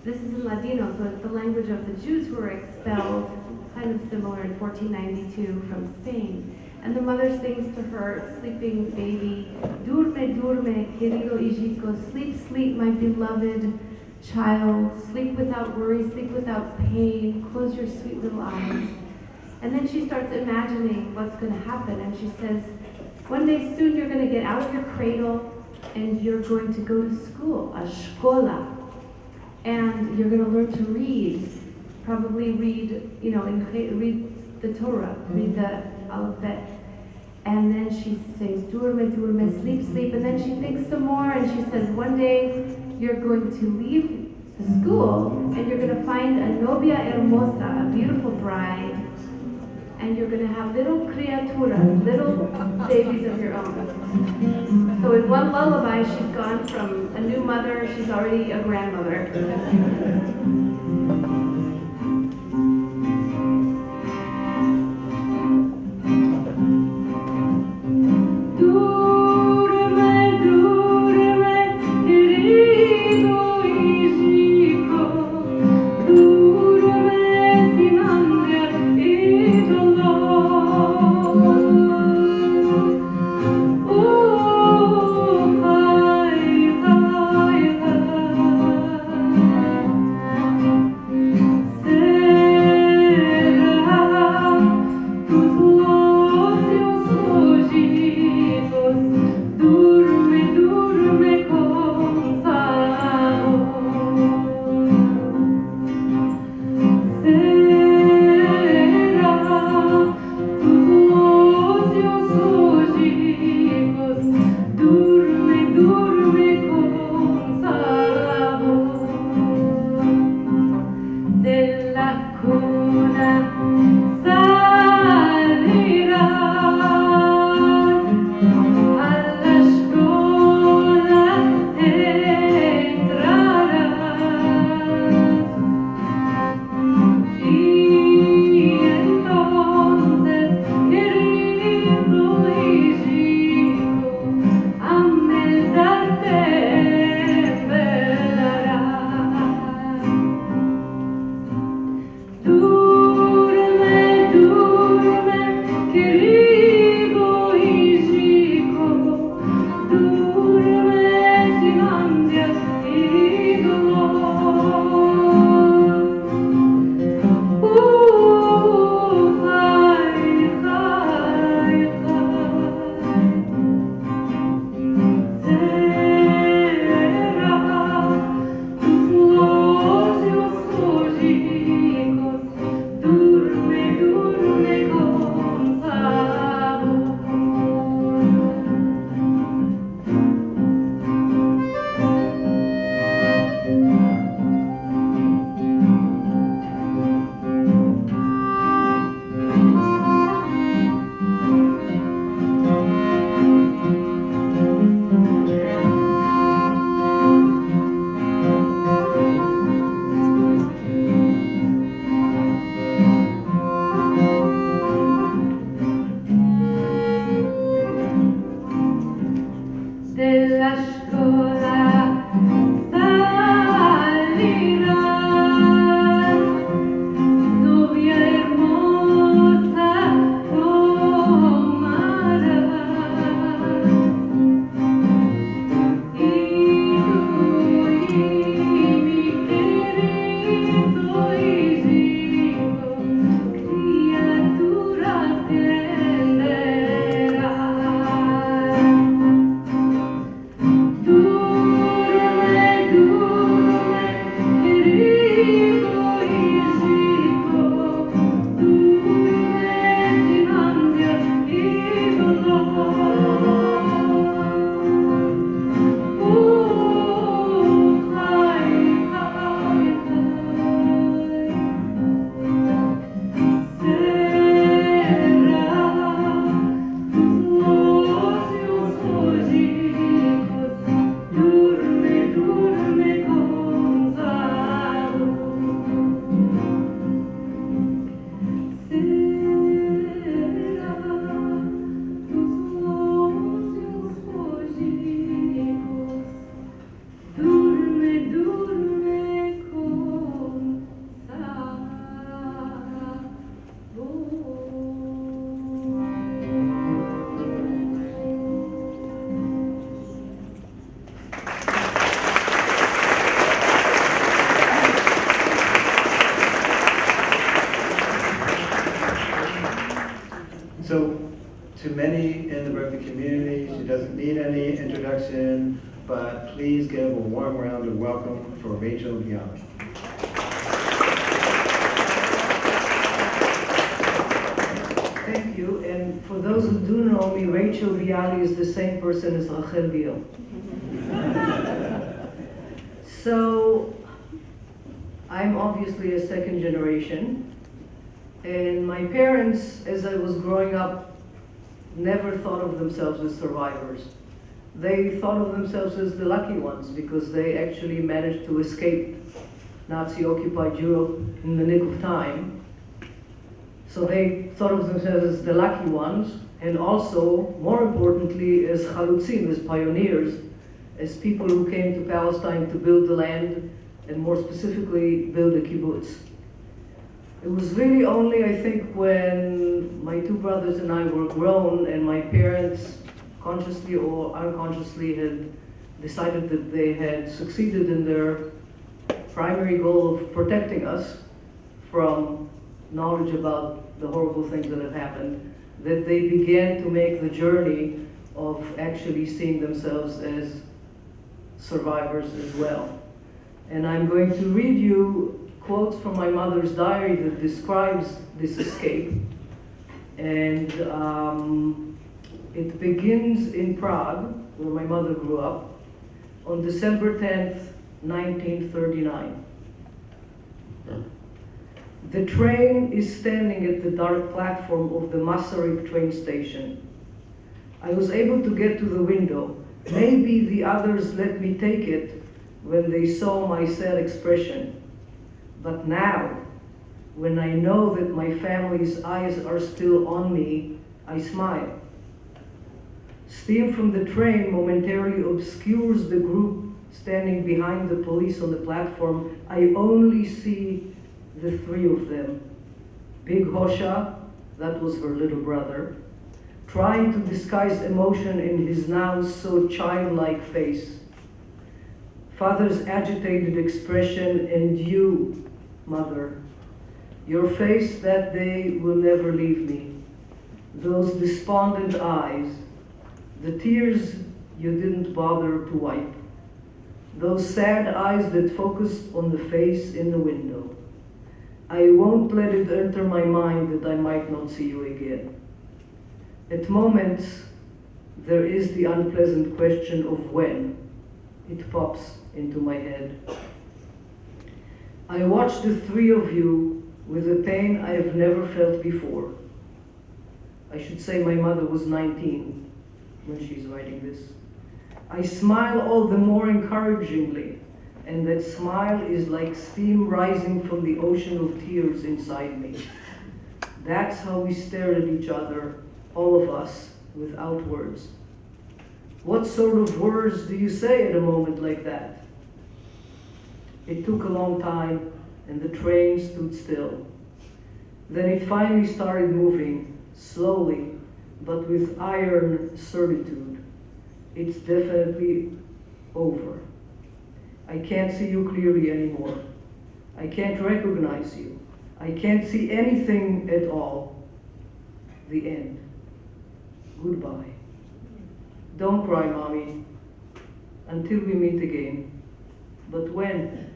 This is in Ladino, so it's the language of the Jews who were expelled, kind of similar in 1492 from Spain. And the mother sings to her sleeping baby, "Durme, durme, querido hijito, sleep, sleep, my beloved child, sleep without worry, sleep without pain, close your sweet little eyes." And then she starts imagining what's going to happen, and she says, one day soon you're going to get out of your cradle and you're going to go to school, a shkola, and you're going to learn to read, probably read, read the Torah, read the alphabet. And then she sings, "Durme, durme, sleep, sleep," and then she thinks some more, and she says, one day you're going to leave the school, and you're going to find a novia hermosa, a beautiful bride, and you're going to have little criaturas, little babies of your own. So in one lullaby, she's gone from a new mother, she's already a grandmother. of the community. She doesn't need any introduction, but please give a warm round of welcome for Rachel Valfer. Thank you, and for those who do know me, Rachel Valfer is the same person as Rachel Biel. So, I'm obviously a second generation, and my parents, as I was growing up, never thought of themselves as survivors. They thought of themselves as the lucky ones because they actually managed to escape Nazi-occupied Europe in the nick of time. So they thought of themselves as the lucky ones, and also, more importantly, as chalutzim, as pioneers, as people who came to Palestine to build the land, and more specifically, build a kibbutz. It was really only, I think, when my two brothers and I were grown, and my parents, consciously or unconsciously, had decided that they had succeeded in their primary goal of protecting us from knowledge about the horrible things that have happened, that they began to make the journey of actually seeing themselves as survivors as well. And I'm going to read you quotes from my mother's diary that describes this escape. And it begins in Prague, where my mother grew up, on December 10th, 1939. The train is standing at the dark platform of the Masaryk train station. I was able to get to the window. Maybe the others let me take it when they saw my sad expression. But now, when I know that my family's eyes are still on me, I smile. Steam from the train momentarily obscures the group standing behind the police on the platform. I only see the three of them. Big Hosha, that was her little brother, trying to disguise emotion in his now so childlike face. Father's agitated expression, and you, Mother, your face that day will never leave me. Those despondent eyes, the tears you didn't bother to wipe. Those sad eyes that focused on the face in the window. I won't let it enter my mind that I might not see you again. At moments, there is the unpleasant question of when. It pops into my head. I watch the three of you with a pain I have never felt before. I should say my mother was 19 when she's writing this. I smile all the more encouragingly, and that smile is like steam rising from the ocean of tears inside me. That's how we stare at each other, all of us, without words. What sort of words do you say at a moment like that? It took a long time, and the train stood still. Then it finally started moving, slowly, but with iron certitude. It's definitely over. I can't see you clearly anymore. I can't recognize you. I can't see anything at all. The end. Goodbye. Don't cry, Mommy, until we meet again. But when?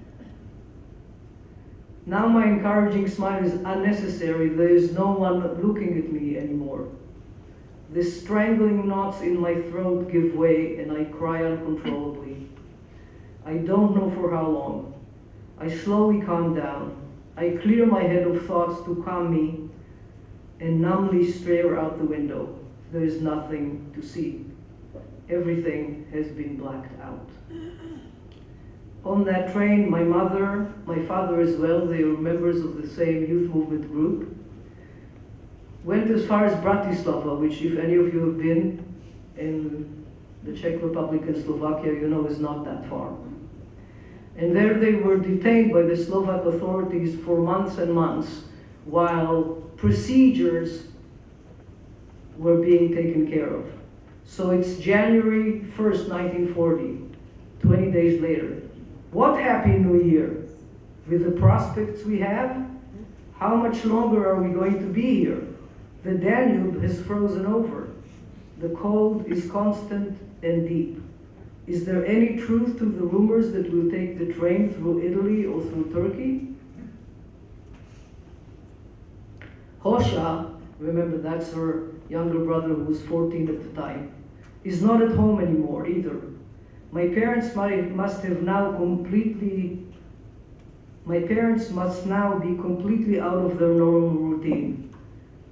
Now my encouraging smile is unnecessary. There is no one looking at me anymore. The strangling knots in my throat give way and I cry uncontrollably. I don't know for how long. I slowly calm down. I clear my head of thoughts to calm me and numbly stare out the window. There is nothing to see. Everything has been blacked out. On that train, my mother, my father as well, they were members of the same youth movement group, went as far as Bratislava, which if any of you have been in the Czech Republic and Slovakia, you know is not that far. And there they were detained by the Slovak authorities for months and months while procedures were being taken care of. So it's January 1st, 1940, 20 days later. What happy new year? With the prospects we have, how much longer are we going to be here? The Danube has frozen over. The cold is constant and deep. Is there any truth to the rumors that we'll take the train through Italy or through Turkey? Hosha, remember that's her younger brother who was 14 at the time, is not at home anymore either. My parents must now be completely out of their normal routine.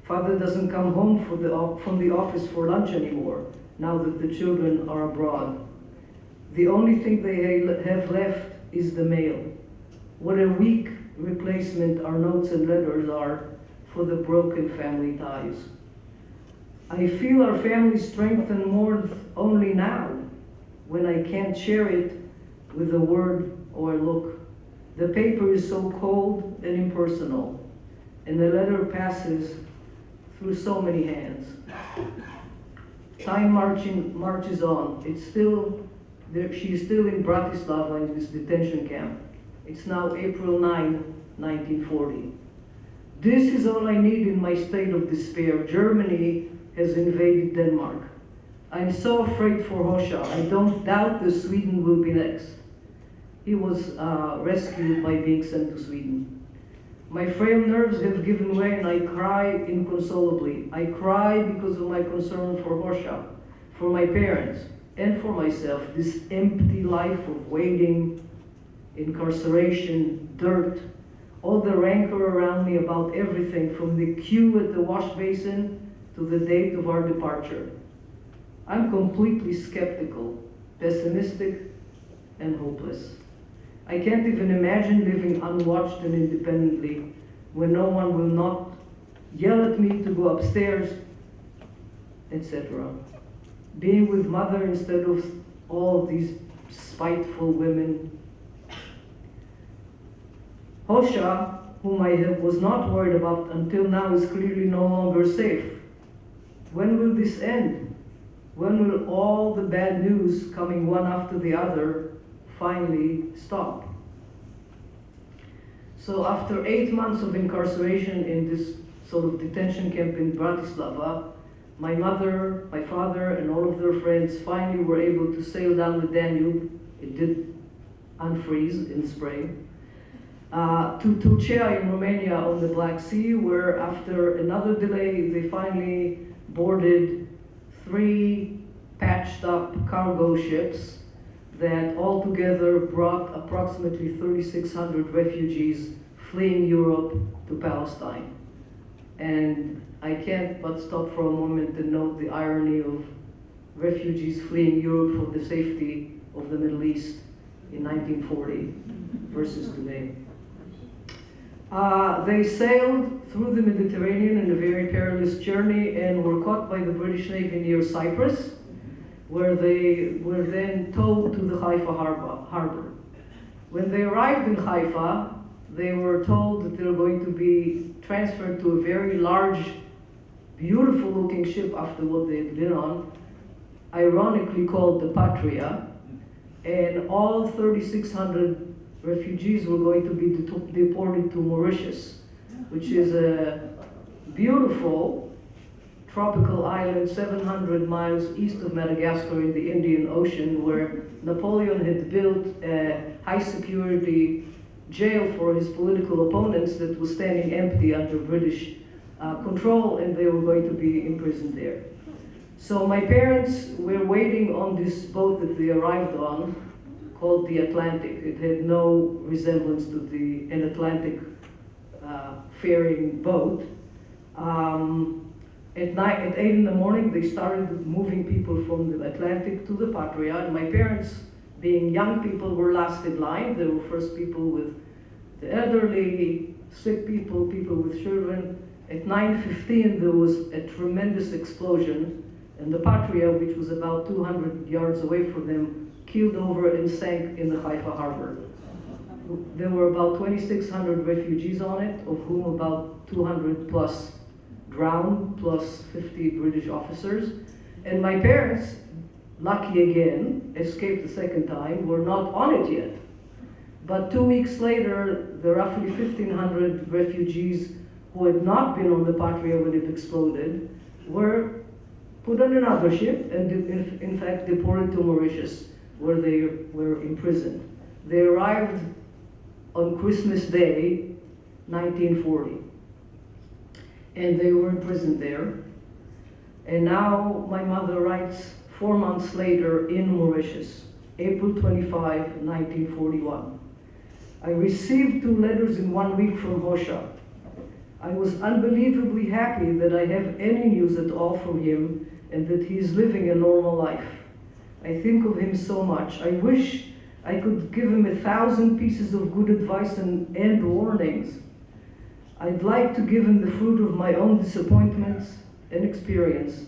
Father doesn't come home from the office for lunch anymore, now that the children are abroad. The only thing they have left is the mail. What a weak replacement our notes and letters are for the broken family ties. I feel our family strengthen more only now, when I can't share it with a word or a look. The paper is so cold and impersonal, and the letter passes through so many hands. Time marches on. She's still in Bratislava in this detention camp. It's now April 9, 1940. This is all I need in my state of despair. Germany has invaded Denmark. I'm so afraid for Hosha. I don't doubt that Sweden will be next. He was rescued by being sent to Sweden. My frail nerves have given way and I cry inconsolably. I cry because of my concern for Hosha, for my parents, and for myself. This empty life of waiting, incarceration, dirt, all the rancor around me about everything, from the queue at the wash basin to the date of our departure. I'm completely skeptical, pessimistic, and hopeless. I can't even imagine living unwatched and independently when no one will not yell at me to go upstairs, etc. Being with mother instead of all of these spiteful women. Hosha, whom I was not worried about until now, is clearly no longer safe. When will this end? When will all the bad news coming one after the other finally stop? So after 8 months of incarceration in this sort of detention camp in Bratislava, my mother, my father, and all of their friends finally were able to sail down the Danube. It did unfreeze in spring. To Turcea in Romania on the Black Sea, where after another delay, they finally boarded 3 patched up cargo ships that altogether brought approximately 3,600 refugees fleeing Europe to Palestine. And I can't but stop for a moment and note the irony of refugees fleeing Europe for the safety of the Middle East in 1940 versus today. They sailed through the Mediterranean in a very perilous journey and were caught by the British Navy near Cyprus, where they were then towed to the Haifa harbor. When they arrived in Haifa, they were told that they were going to be transferred to a very large, beautiful looking ship after what they had been on, ironically called the Patria, and all 3,600 refugees were going to be deported to Mauritius, which is a beautiful tropical island 700 miles east of Madagascar in the Indian Ocean, where Napoleon had built a high security jail for his political opponents that was standing empty under British control, and they were going to be imprisoned there. So my parents were waiting on this boat that they arrived on, called the Atlantic. It had no resemblance to an Atlantic faring boat. At 8 in the morning, they started moving people from the Atlantic to the Patria, and my parents, being young people, were last in line. There were first people with the elderly, sick people, people with children. At 9:15, there was a tremendous explosion, and the Patria, which was about 200 yards away from them, keeled over and sank in the Haifa harbor. There were about 2,600 refugees on it, of whom about 200 plus drowned, plus 50 British officers. And my parents, lucky again, escaped the second time, were not on it yet. But 2 weeks later, the roughly 1,500 refugees who had not been on the Patria when it exploded were put on another ship, and in fact deported to Mauritius, where they were imprisoned. They arrived on Christmas Day, 1940, and they were imprisoned there. And now my mother writes 4 months later in Mauritius, April 25, 1941. I received 2 letters in 1 week from Hosha. I was unbelievably happy that I have any news at all from him and that he is living a normal life. I think of him so much. I wish I could give him 1,000 pieces of good advice and warnings. I'd like to give him the fruit of my own disappointments and experience,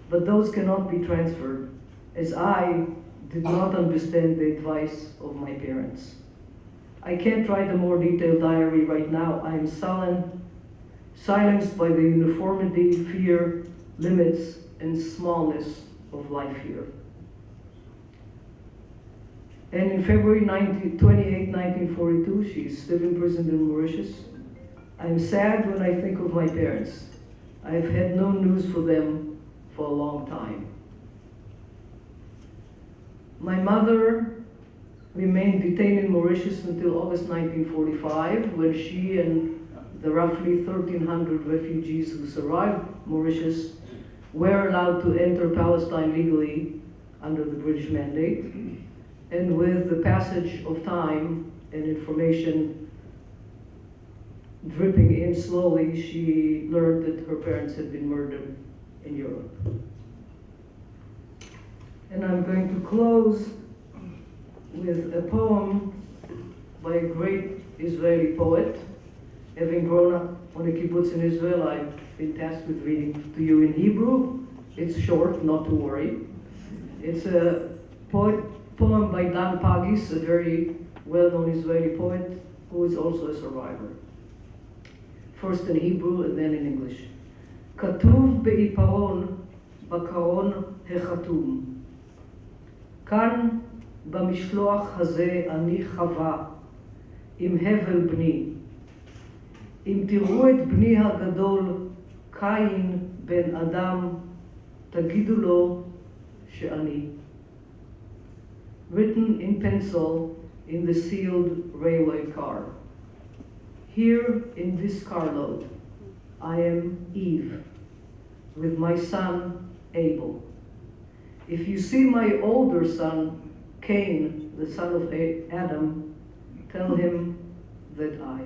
but those cannot be transferred, as I did not understand the advice of my parents. I can't write a more detailed diary right now. I am sullen, silenced by the uniformity, fear, limits, and smallness of life here. And in February 28, 1942, she's still imprisoned in Mauritius. I'm sad when I think of my parents. I've had no news for them for a long time. My mother remained detained in Mauritius until August 1945, when she and the roughly 1,300 refugees who survived Mauritius were allowed to enter Palestine legally under the British mandate. And with the passage of time and information dripping in slowly, she learned that her parents had been murdered in Europe. And I'm going to close with a poem by a great Israeli poet. Having grown up on a kibbutz in Israel, I've been tasked with reading to you in Hebrew. It's short, not to worry. It's a poem by Dan Pagis, a very well-known Israeli poet who is also a survivor. First in Hebrew and then in English. כתוב בעיפרון בקרון החתום. כאן במשלוח הזה אני חווה עם הבל בני. אם תראו את בני הגדול קין בן אדם, תגידו לו שאני. Written in pencil in the sealed railway car. Here in this carload, I am Eve, with my son Abel. If you see my older son, Cain, the son of Adam, tell him that I.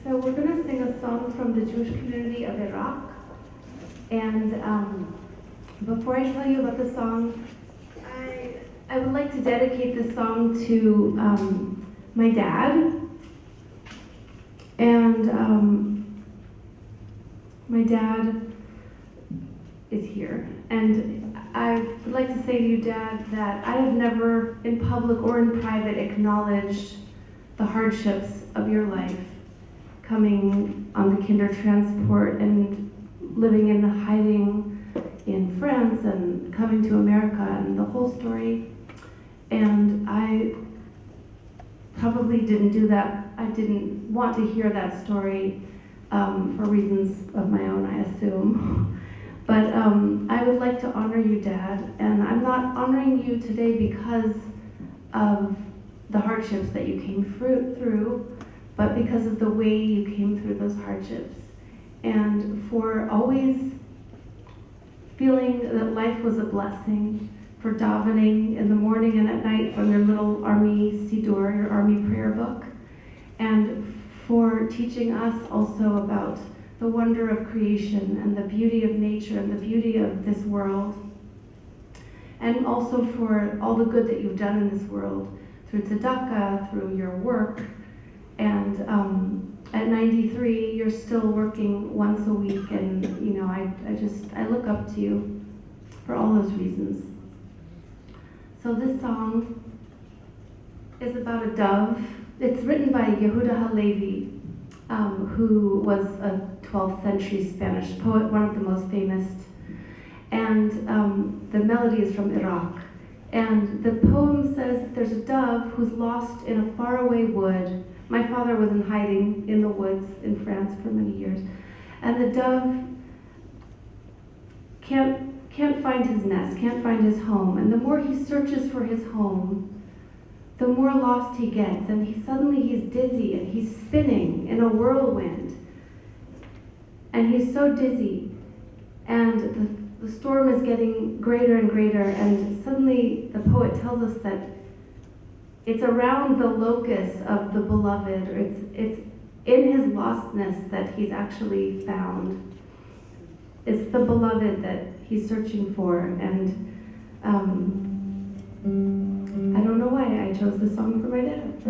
So we're going to sing a song from the Jewish community of Iraq. And before I tell you about the song, I would like to dedicate this song to my dad. And my dad is here. And I would like to say to you, Dad, that I have never in public or in private acknowledged the hardships of your life, coming on the kinder transport and living in hiding in France and coming to America and the whole story. And I probably didn't do that. I didn't want to hear that story for reasons of my own, I assume. But I would like to honor you, Dad. And I'm not honoring you today because of the hardships that you came through, but because of the way you came through those hardships. And for always feeling that life was a blessing, for davening in the morning and at night from your little army siddur, your army prayer book, and for teaching us also about the wonder of creation and the beauty of nature and the beauty of this world, and also for all the good that you've done in this world through tzedakah, through your work. And at 93, you're still working once a week, and you know, I look up to you for all those reasons. So this song is about a dove. It's written by Yehuda Halevi, who was a 12th century Spanish poet, one of the most famous. And the melody is from Iraq. And the poem says that there's a dove who's lost in a faraway wood. My father was in hiding in the woods in France for many years. And the dove can't find his nest, can't find his home. And the more he searches for his home, the more lost he gets. And he's dizzy and he's spinning in a whirlwind. And he's so dizzy. And the storm is getting greater and greater. And suddenly the poet tells us that it's around the locus of the beloved, or it's in his lostness that he's actually found. It's the beloved that he's searching for, and I don't know why I chose this song for my dad.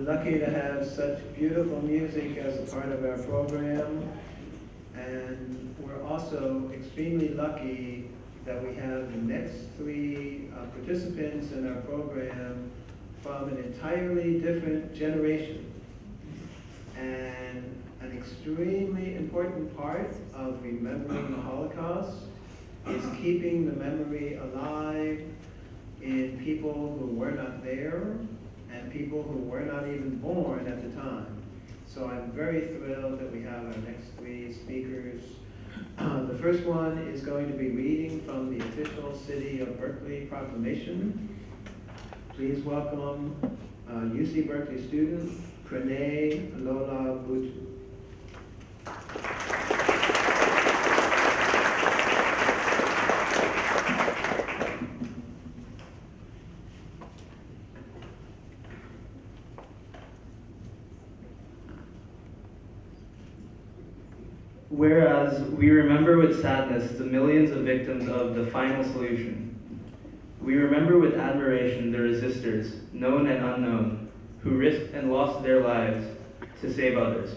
lucky to have such beautiful music as a part of our program. And we're also extremely lucky that we have the next three participants in our program from an entirely different generation. And an extremely important part of remembering the Holocaust is keeping the memory alive in people who were not there and people who were not even born at the time. So I'm very thrilled that we have our next three speakers. The first one is going to be reading from the official City of Berkeley proclamation. Please welcome UC Berkeley student Pranay Lola Butu. Whereas we remember with sadness the millions of victims of the final solution, we remember with admiration the resistors, known and unknown, who risked and lost their lives to save others.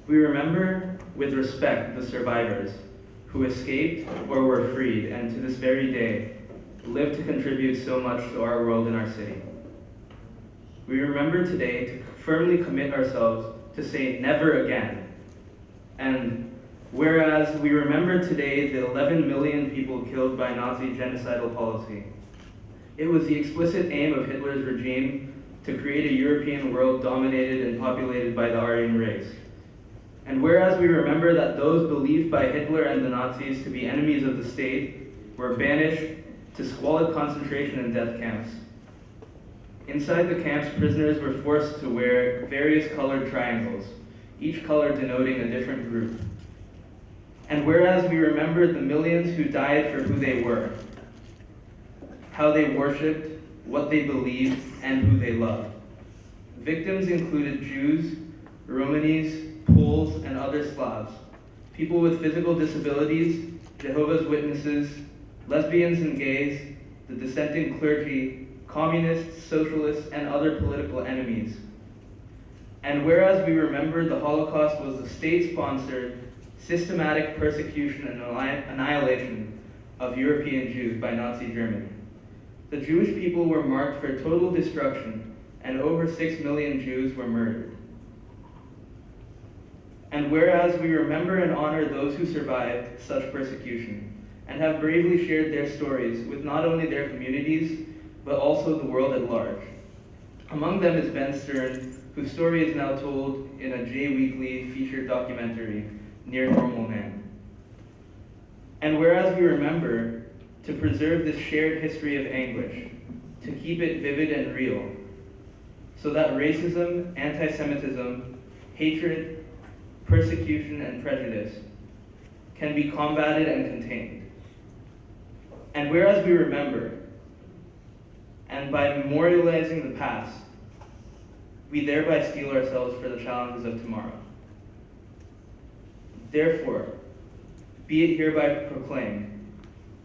We remember with respect the survivors, who escaped or were freed and to this very day live to contribute so much to our world and our city. We remember today to firmly commit ourselves to say never again. And whereas we remember today the 11 million people killed by Nazi genocidal policy, it was the explicit aim of Hitler's regime to create a European world dominated and populated by the Aryan race. And whereas we remember that those believed by Hitler and the Nazis to be enemies of the state were banished to squalid concentration and death camps. Inside the camps, prisoners were forced to wear various colored triangles, each color denoting a different group. And whereas we remembered the millions who died for who they were, how they worshipped, what they believed, and who they loved. Victims included Jews, Romanis, Poles, and other Slavs, people with physical disabilities, Jehovah's Witnesses, lesbians and gays, the dissenting clergy, communists, socialists, and other political enemies. And whereas we remember the Holocaust was the state-sponsored, systematic persecution and annihilation of European Jews by Nazi Germany, the Jewish people were marked for total destruction, and over 6 million Jews were murdered. And whereas we remember and honor those who survived such persecution, and have bravely shared their stories with not only their communities, but also the world at large. Among them is Ben Stern, whose story is now told in a J Weekly featured documentary, Near Normal Man. And whereas we remember to preserve this shared history of anguish, to keep it vivid and real, so that racism, anti-Semitism, hatred, persecution, and prejudice can be combated and contained. And whereas we remember, and by memorializing the past, we thereby steel ourselves for the challenges of tomorrow. Therefore, be it hereby proclaimed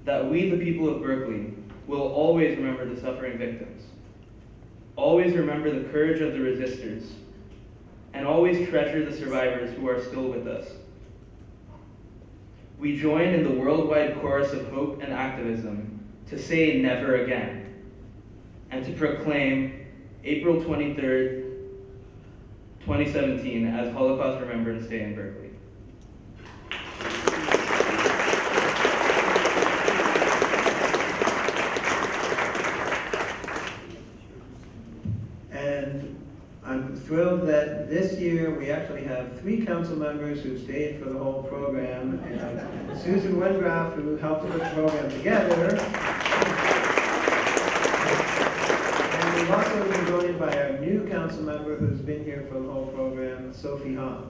that we, the people of Berkeley, will always remember the suffering victims, always remember the courage of the resistors, and always treasure the survivors who are still with us. We join in the worldwide chorus of hope and activism to say never again, and to proclaim April 23rd, 2017 as Holocaust Remembrance Day in Berkeley. And I'm thrilled that this year we actually have 3 council members who stayed for the whole program, and Susan Wengraf, who helped put the program together. And we've also been joined by our new council member who's been here for the whole program, Sophie Hahn.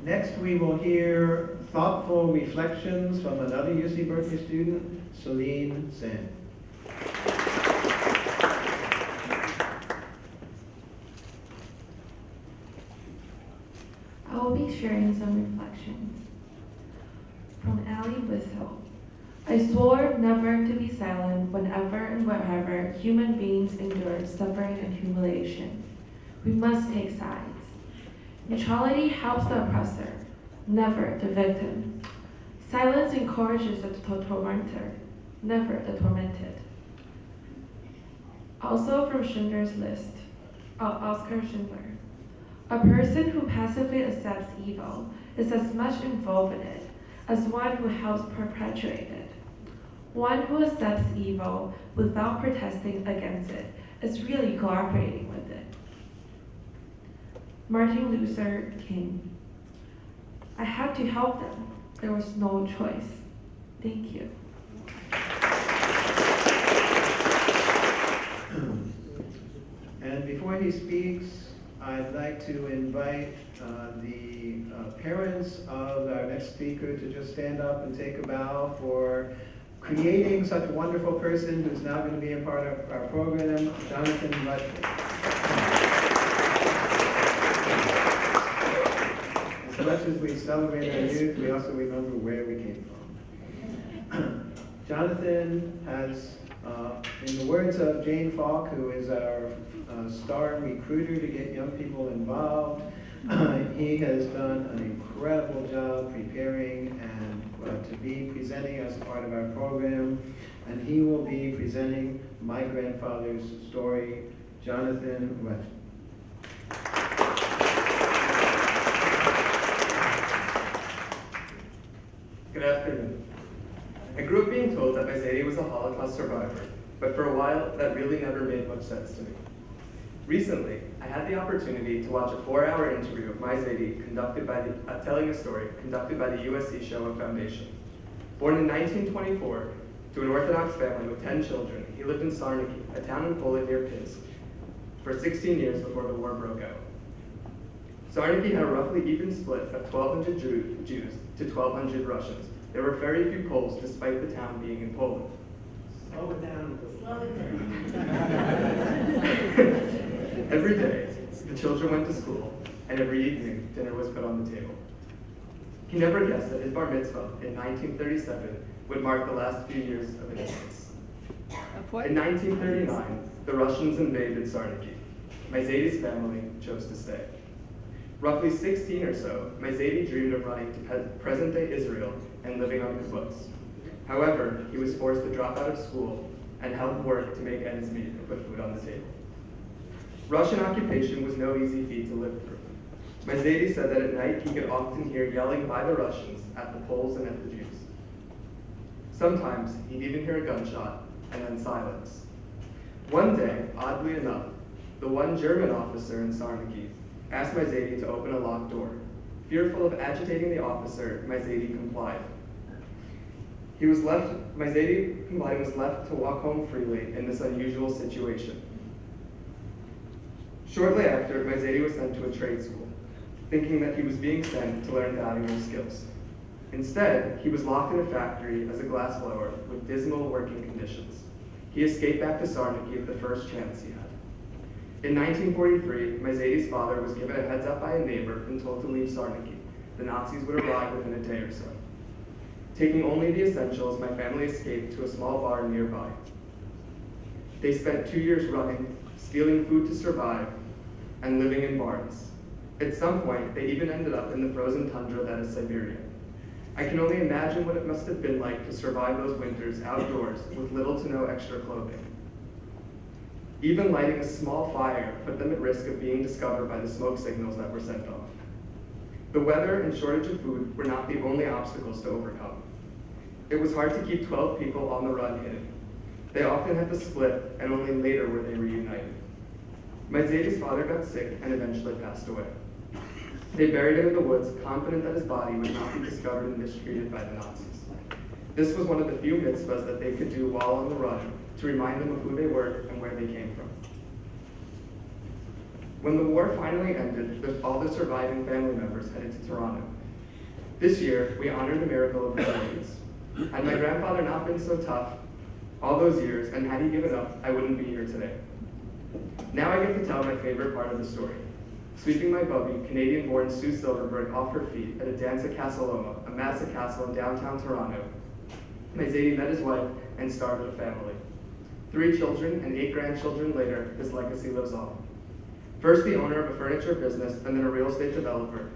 Next, we will hear thoughtful reflections from another UC Berkeley student, Celine Sen. I will be sharing some reflections from Ali Whistle, I swore never to be silent whenever and wherever human beings endure suffering and humiliation. We must take sides. Neutrality helps the oppressor, never the victim. Silence encourages the tormentor, never the tormented. Also from Schindler's List, Oskar Schindler. A person who passively accepts evil is as much involved in it as one who helps perpetuate it. One who accepts evil without protesting against it is really cooperating with it. Martin Luther King. I had to help them. There was no choice. Thank you. And before he speaks, I'd like to invite the parents of our next speaker to just stand up and take a bow for creating such a wonderful person who's now going to be a part of our program, Jonathan Rutledge. As much as we celebrate our youth, we also remember where we came from. Jonathan has, in the words of Jane Falk, who is our star recruiter to get young people involved, he has done an incredible job preparing and to be presenting as part of our program. And he will be presenting my grandfather's story, Jonathan Rutledge. Good afternoon. I grew up being told that my Zadie was a Holocaust survivor, but for a while, that really never made much sense to me. Recently, I had the opportunity to watch a 4-hour interview of my Zadie telling a story conducted by the USC Shoah Foundation. Born in 1924 to an Orthodox family with 10 children, he lived in Sarniki, a town in Poland near Pinsk, for 16 years before the war broke out. Sarniki had a roughly even split of 1,200 Jews to 1,200 Russians. There were very few Poles despite the town being in Poland. Slow it down. Slow it down. Every day, the children went to school, and every evening, dinner was put on the table. He never guessed that his bar mitzvah in 1937 would mark the last few years of innocence. In 1939, the Russians invaded Sarniki. My Zadie's family chose to stay. Roughly 16 or so, my Zadie dreamed of running to present-day Israel and living on kibbutz. However, he was forced to drop out of school and help work to make ends meet and put food on the table. Russian occupation was no easy feat to live through. My Zadie said that at night he could often hear yelling by the Russians at the Poles and at the Jews. Sometimes he'd even hear a gunshot and then silence. One day, oddly enough, the one German officer in Sarniki asked my Zadie to open a locked door. Fearful of agitating the officer, my Zadie complied. My Zadie complied and was left to walk home freely in this unusual situation. Shortly after, my Zadie was sent to a trade school, thinking that he was being sent to learn valuable skills. Instead, he was locked in a factory as a glassblower with dismal working conditions. He escaped back to Sarniki the first chance he had. In 1943, my Zadie's father was given a heads up by a neighbor and told to leave Sarniki. The Nazis would arrive within a day or so. Taking only the essentials, my family escaped to a small bar nearby. They spent 2 years running, stealing food to survive, and living in barns. At some point, they even ended up in the frozen tundra that is Siberia. I can only imagine what it must have been like to survive those winters outdoors with little to no extra clothing. Even lighting a small fire put them at risk of being discovered by the smoke signals that were sent off. The weather and shortage of food were not the only obstacles to overcome. It was hard to keep 12 people on the run hidden. They often had to split, and only later were they reunited. My Zadie's father got sick and eventually passed away. They buried him in the woods, confident that his body would not be discovered and mistreated by the Nazis. This was one of the few mitzvahs that they could do while on the run to remind them of who they were and where they came from. When the war finally ended, all the surviving family members headed to Toronto. This year, we honored the miracle of resilience. Had my grandfather not been so tough all those years, and had he given up, I wouldn't be here today. Now I get to tell my favorite part of the story. Sweeping my bubby, Canadian-born Sue Silverberg off her feet at a dance at Casa Loma, a massive castle in downtown Toronto, Zaidi met his wife and started a family. 3 children and 8 grandchildren later, his legacy lives on. First the owner of a furniture business and then a real estate developer,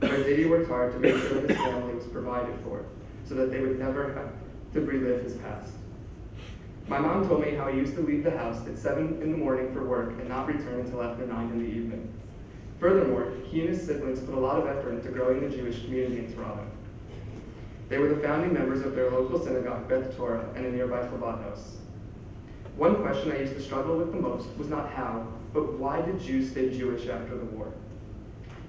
Zaidi worked hard to make sure that his family was provided for, so that they would never have to relive his past. My mom told me how he used to leave the house at 7 in the morning for work and not return until after 9 in the evening. Furthermore, he and his siblings put a lot of effort into growing the Jewish community in Toronto. They were the founding members of their local synagogue, Beth Torah, and a nearby Chabad house. One question I used to struggle with the most was not how, but why did Jews stay Jewish after the war?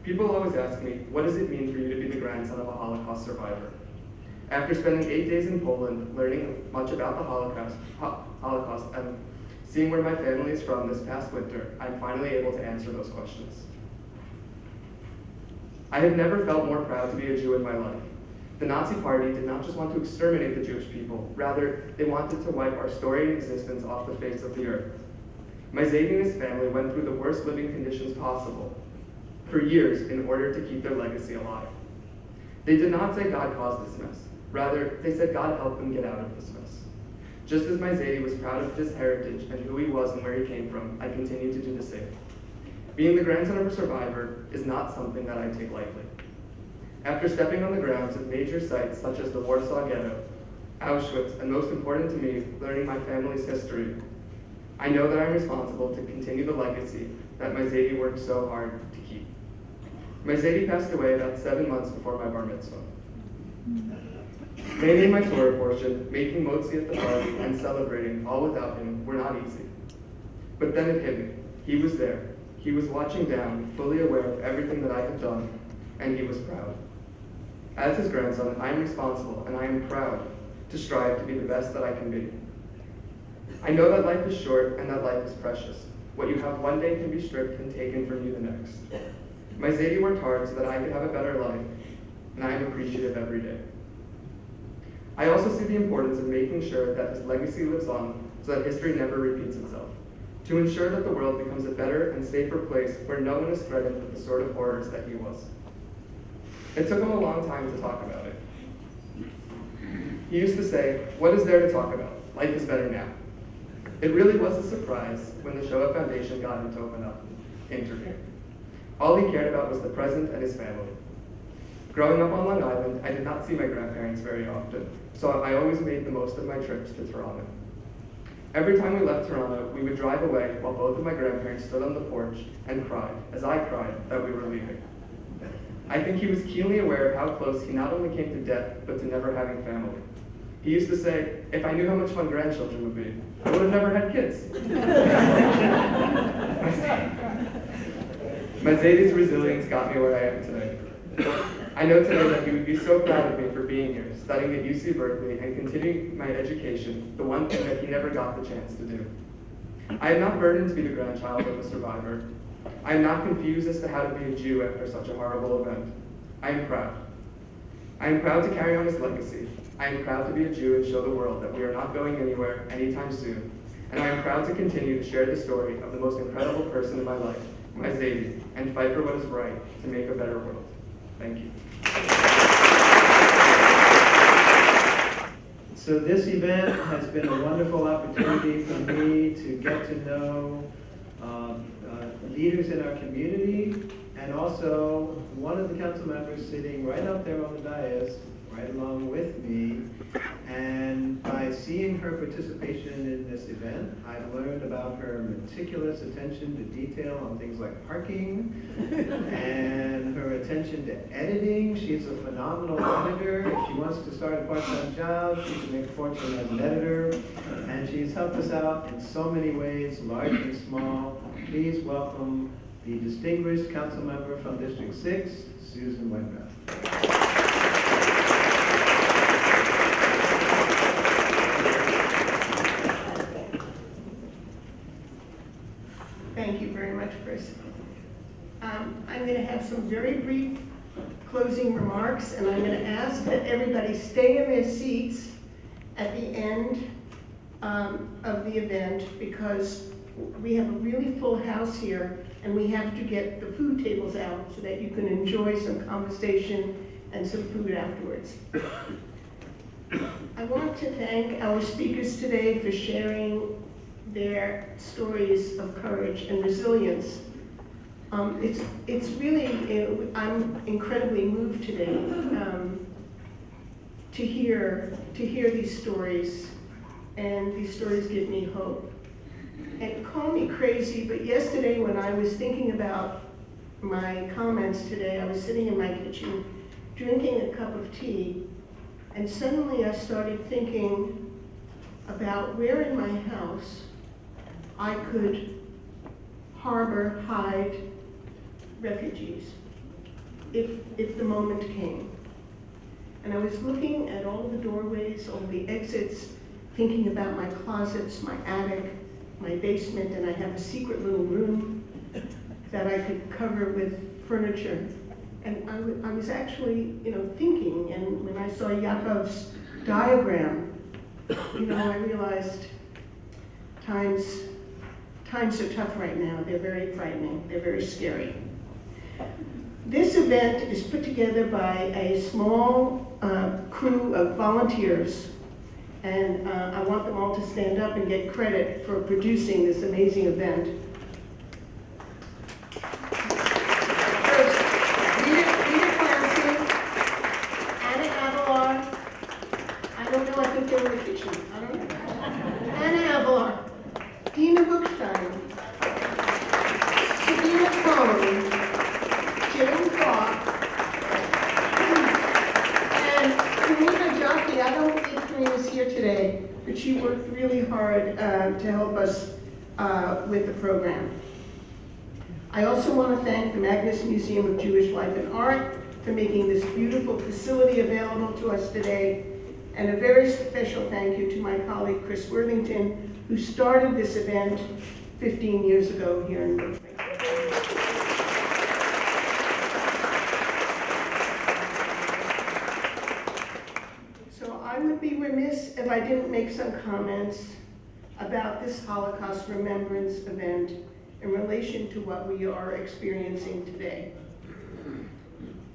People always ask me, what does it mean for you to be the grandson of a Holocaust survivor? After spending 8 days in Poland, learning much about the Holocaust and seeing where my family is from this past winter, I'm finally able to answer those questions. I have never felt more proud to be a Jew in my life. The Nazi Party did not just want to exterminate the Jewish people, rather, they wanted to wipe our storied existence off the face of the earth. My Zaidi and his family went through the worst living conditions possible for years in order to keep their legacy alive. They did not say God caused this mess. Rather, they said God helped them get out of this mess. Just as my Zaidi was proud of his heritage and who he was and where he came from, I continue to do the same. Being the grandson of a survivor is not something that I take lightly. After stepping on the grounds of major sites such as the Warsaw Ghetto, Auschwitz, and most important to me, learning my family's history, I know that I'm responsible to continue the legacy that my Zaidi worked so hard to keep. My Zaidi passed away about 7 months before my bar mitzvah. Planning my Torah portion, making motzi at the party, and celebrating, all without him, were not easy. But then it hit me. He was there. He was watching down, fully aware of everything that I had done, and he was proud. As his grandson, I am responsible, and I am proud to strive to be the best that I can be. I know that life is short and that life is precious. What you have one day can be stripped and taken from you the next. My Zaidi worked hard so that I could have a better life, and I am appreciative every day. I also see the importance of making sure that his legacy lives on so that history never repeats itself, to ensure that the world becomes a better and safer place where no one is threatened with the sort of horrors that he was. It took him a long time to talk about it. He used to say, "What is there to talk about? Life is better now." It really was a surprise when the Shoah Foundation got him to open up interview. All he cared about was the present and his family. Growing up on Long Island, I did not see my grandparents very often, so I always made the most of my trips to Toronto. Every time we left Toronto, we would drive away while both of my grandparents stood on the porch and cried, as I cried, that we were leaving. I think he was keenly aware of how close he not only came to death, but to never having family. He used to say, "If I knew how much fun grandchildren would be, I would have never had kids." My Zaidi's resilience got me where I am today. I know today that he would be so proud of me for being here, studying at UC Berkeley, and continuing my education, the one thing that he never got the chance to do. I am not burdened to be the grandchild of a survivor. I am not confused as to how to be a Jew after such a horrible event. I am proud. I am proud to carry on his legacy. I am proud to be a Jew and show the world that we are not going anywhere anytime soon. And I am proud to continue to share the story of the most incredible person in my life, my Zaidi, and fight for what is right to make a better world. Thank you. So this event has been a wonderful opportunity for me to get to know leaders in our community, and also one of the council members sitting right up there on the dais, right along with me. And by seeing her participation in this event, I've learned about her meticulous attention to detail on things like parking and her attention to editing. She's a phenomenal editor. If she wants to start a part-time job, she can make a fortune as an editor. And she's helped us out in so many ways, large and small. Please welcome the distinguished council member from District 6, Susan Wendroth. Thank you very much, Chris. I'm going to have some very brief closing remarks, and I'm going to ask that everybody stay in their seats at the end of the event, because we have a really full house here, and we have to get the food tables out so that you can enjoy some conversation and some food afterwards. I want to thank our speakers today for sharing their stories of courage and resilience. It's really, I'm incredibly moved today to hear these stories, and these stories give me hope. And call me crazy, but yesterday when I was thinking about my comments today, I was sitting in my kitchen drinking a cup of tea, and suddenly I started thinking about where in my house I could hide refugees if the moment came. And I was looking at all the doorways, all the exits, thinking about my closets, my attic, my basement, and I have a secret little room that I could cover with furniture. And I was actually, thinking, and when I saw Yakov's diagram, I realized times are tough right now. They're very frightening. They're very scary. This event is put together by a small crew of volunteers, and I want them all to stand up and get credit for producing this amazing event. First, Rita Clancy, Anna Avalar, I don't know, I think they're in the kitchen, I don't know. Anna Avalar, Dina Bookstein, Sabina Cohen, Jane Clark, and Karina Jaffe. I don't think Karina's here today, but she worked really hard to help us with the program. I also want to thank the Magnes Museum of Jewish Life and Art for making this beautiful facility available to us today, and a very special thank you to my colleague Chris Worthington, who started this event 15 years ago here in Berkeley. So I would be remiss if I didn't make some comments about this Holocaust Remembrance event in relation to what we are experiencing today.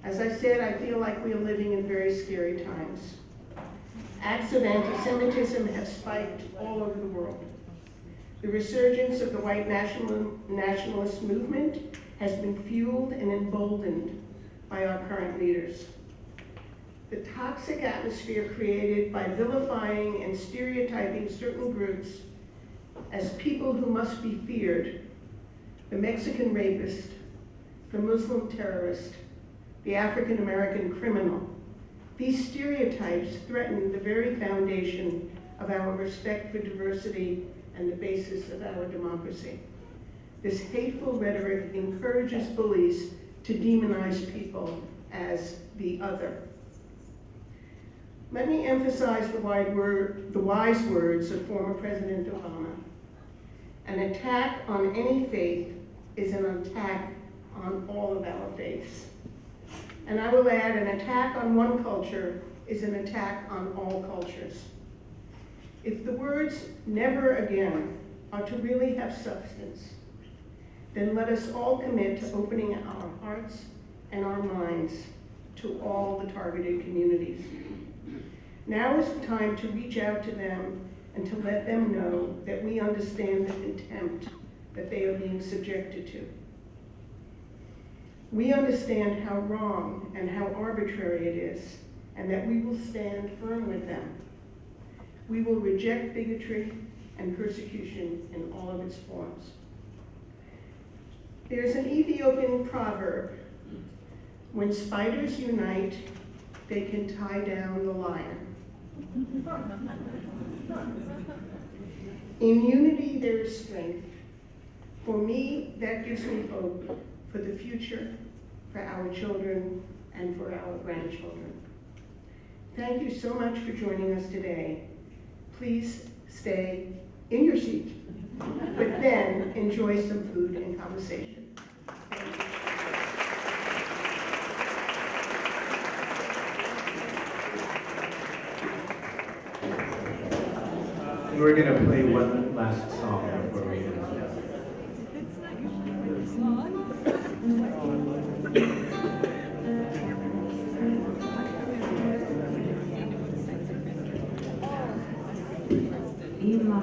As I said, I feel like we are living in very scary times. Acts of anti-Semitism have spiked all over the world. The resurgence of the white nationalist movement has been fueled and emboldened by our current leaders. The toxic atmosphere created by vilifying and stereotyping certain groups as people who must be feared, the Mexican rapist, the Muslim terrorist, the African American criminal, these stereotypes threaten the very foundation of our respect for diversity and the basis of our democracy. This hateful rhetoric encourages bullies to demonize people as the other. Let me emphasize the wise words of former President Obama. An attack on any faith is an attack on all of our faiths. And I will add, an attack on one culture is an attack on all cultures. If the words "never again" are to really have substance, then let us all commit to opening our hearts and our minds to all the targeted communities. Now is the time to reach out to them and to let them know that we understand the contempt that they are being subjected to. We understand how wrong and how arbitrary it is, and that we will stand firm with them. We will reject bigotry and persecution in all of its forms. There's an Ethiopian proverb: when spiders unite, they can tie down the lion. In unity there is strength. For me, that gives me hope for the future, for our children, and for our grandchildren. Thank you so much for joining us today. Please stay in your seat, but then enjoy some food and conversation. We're going to play one last song before we end. Ima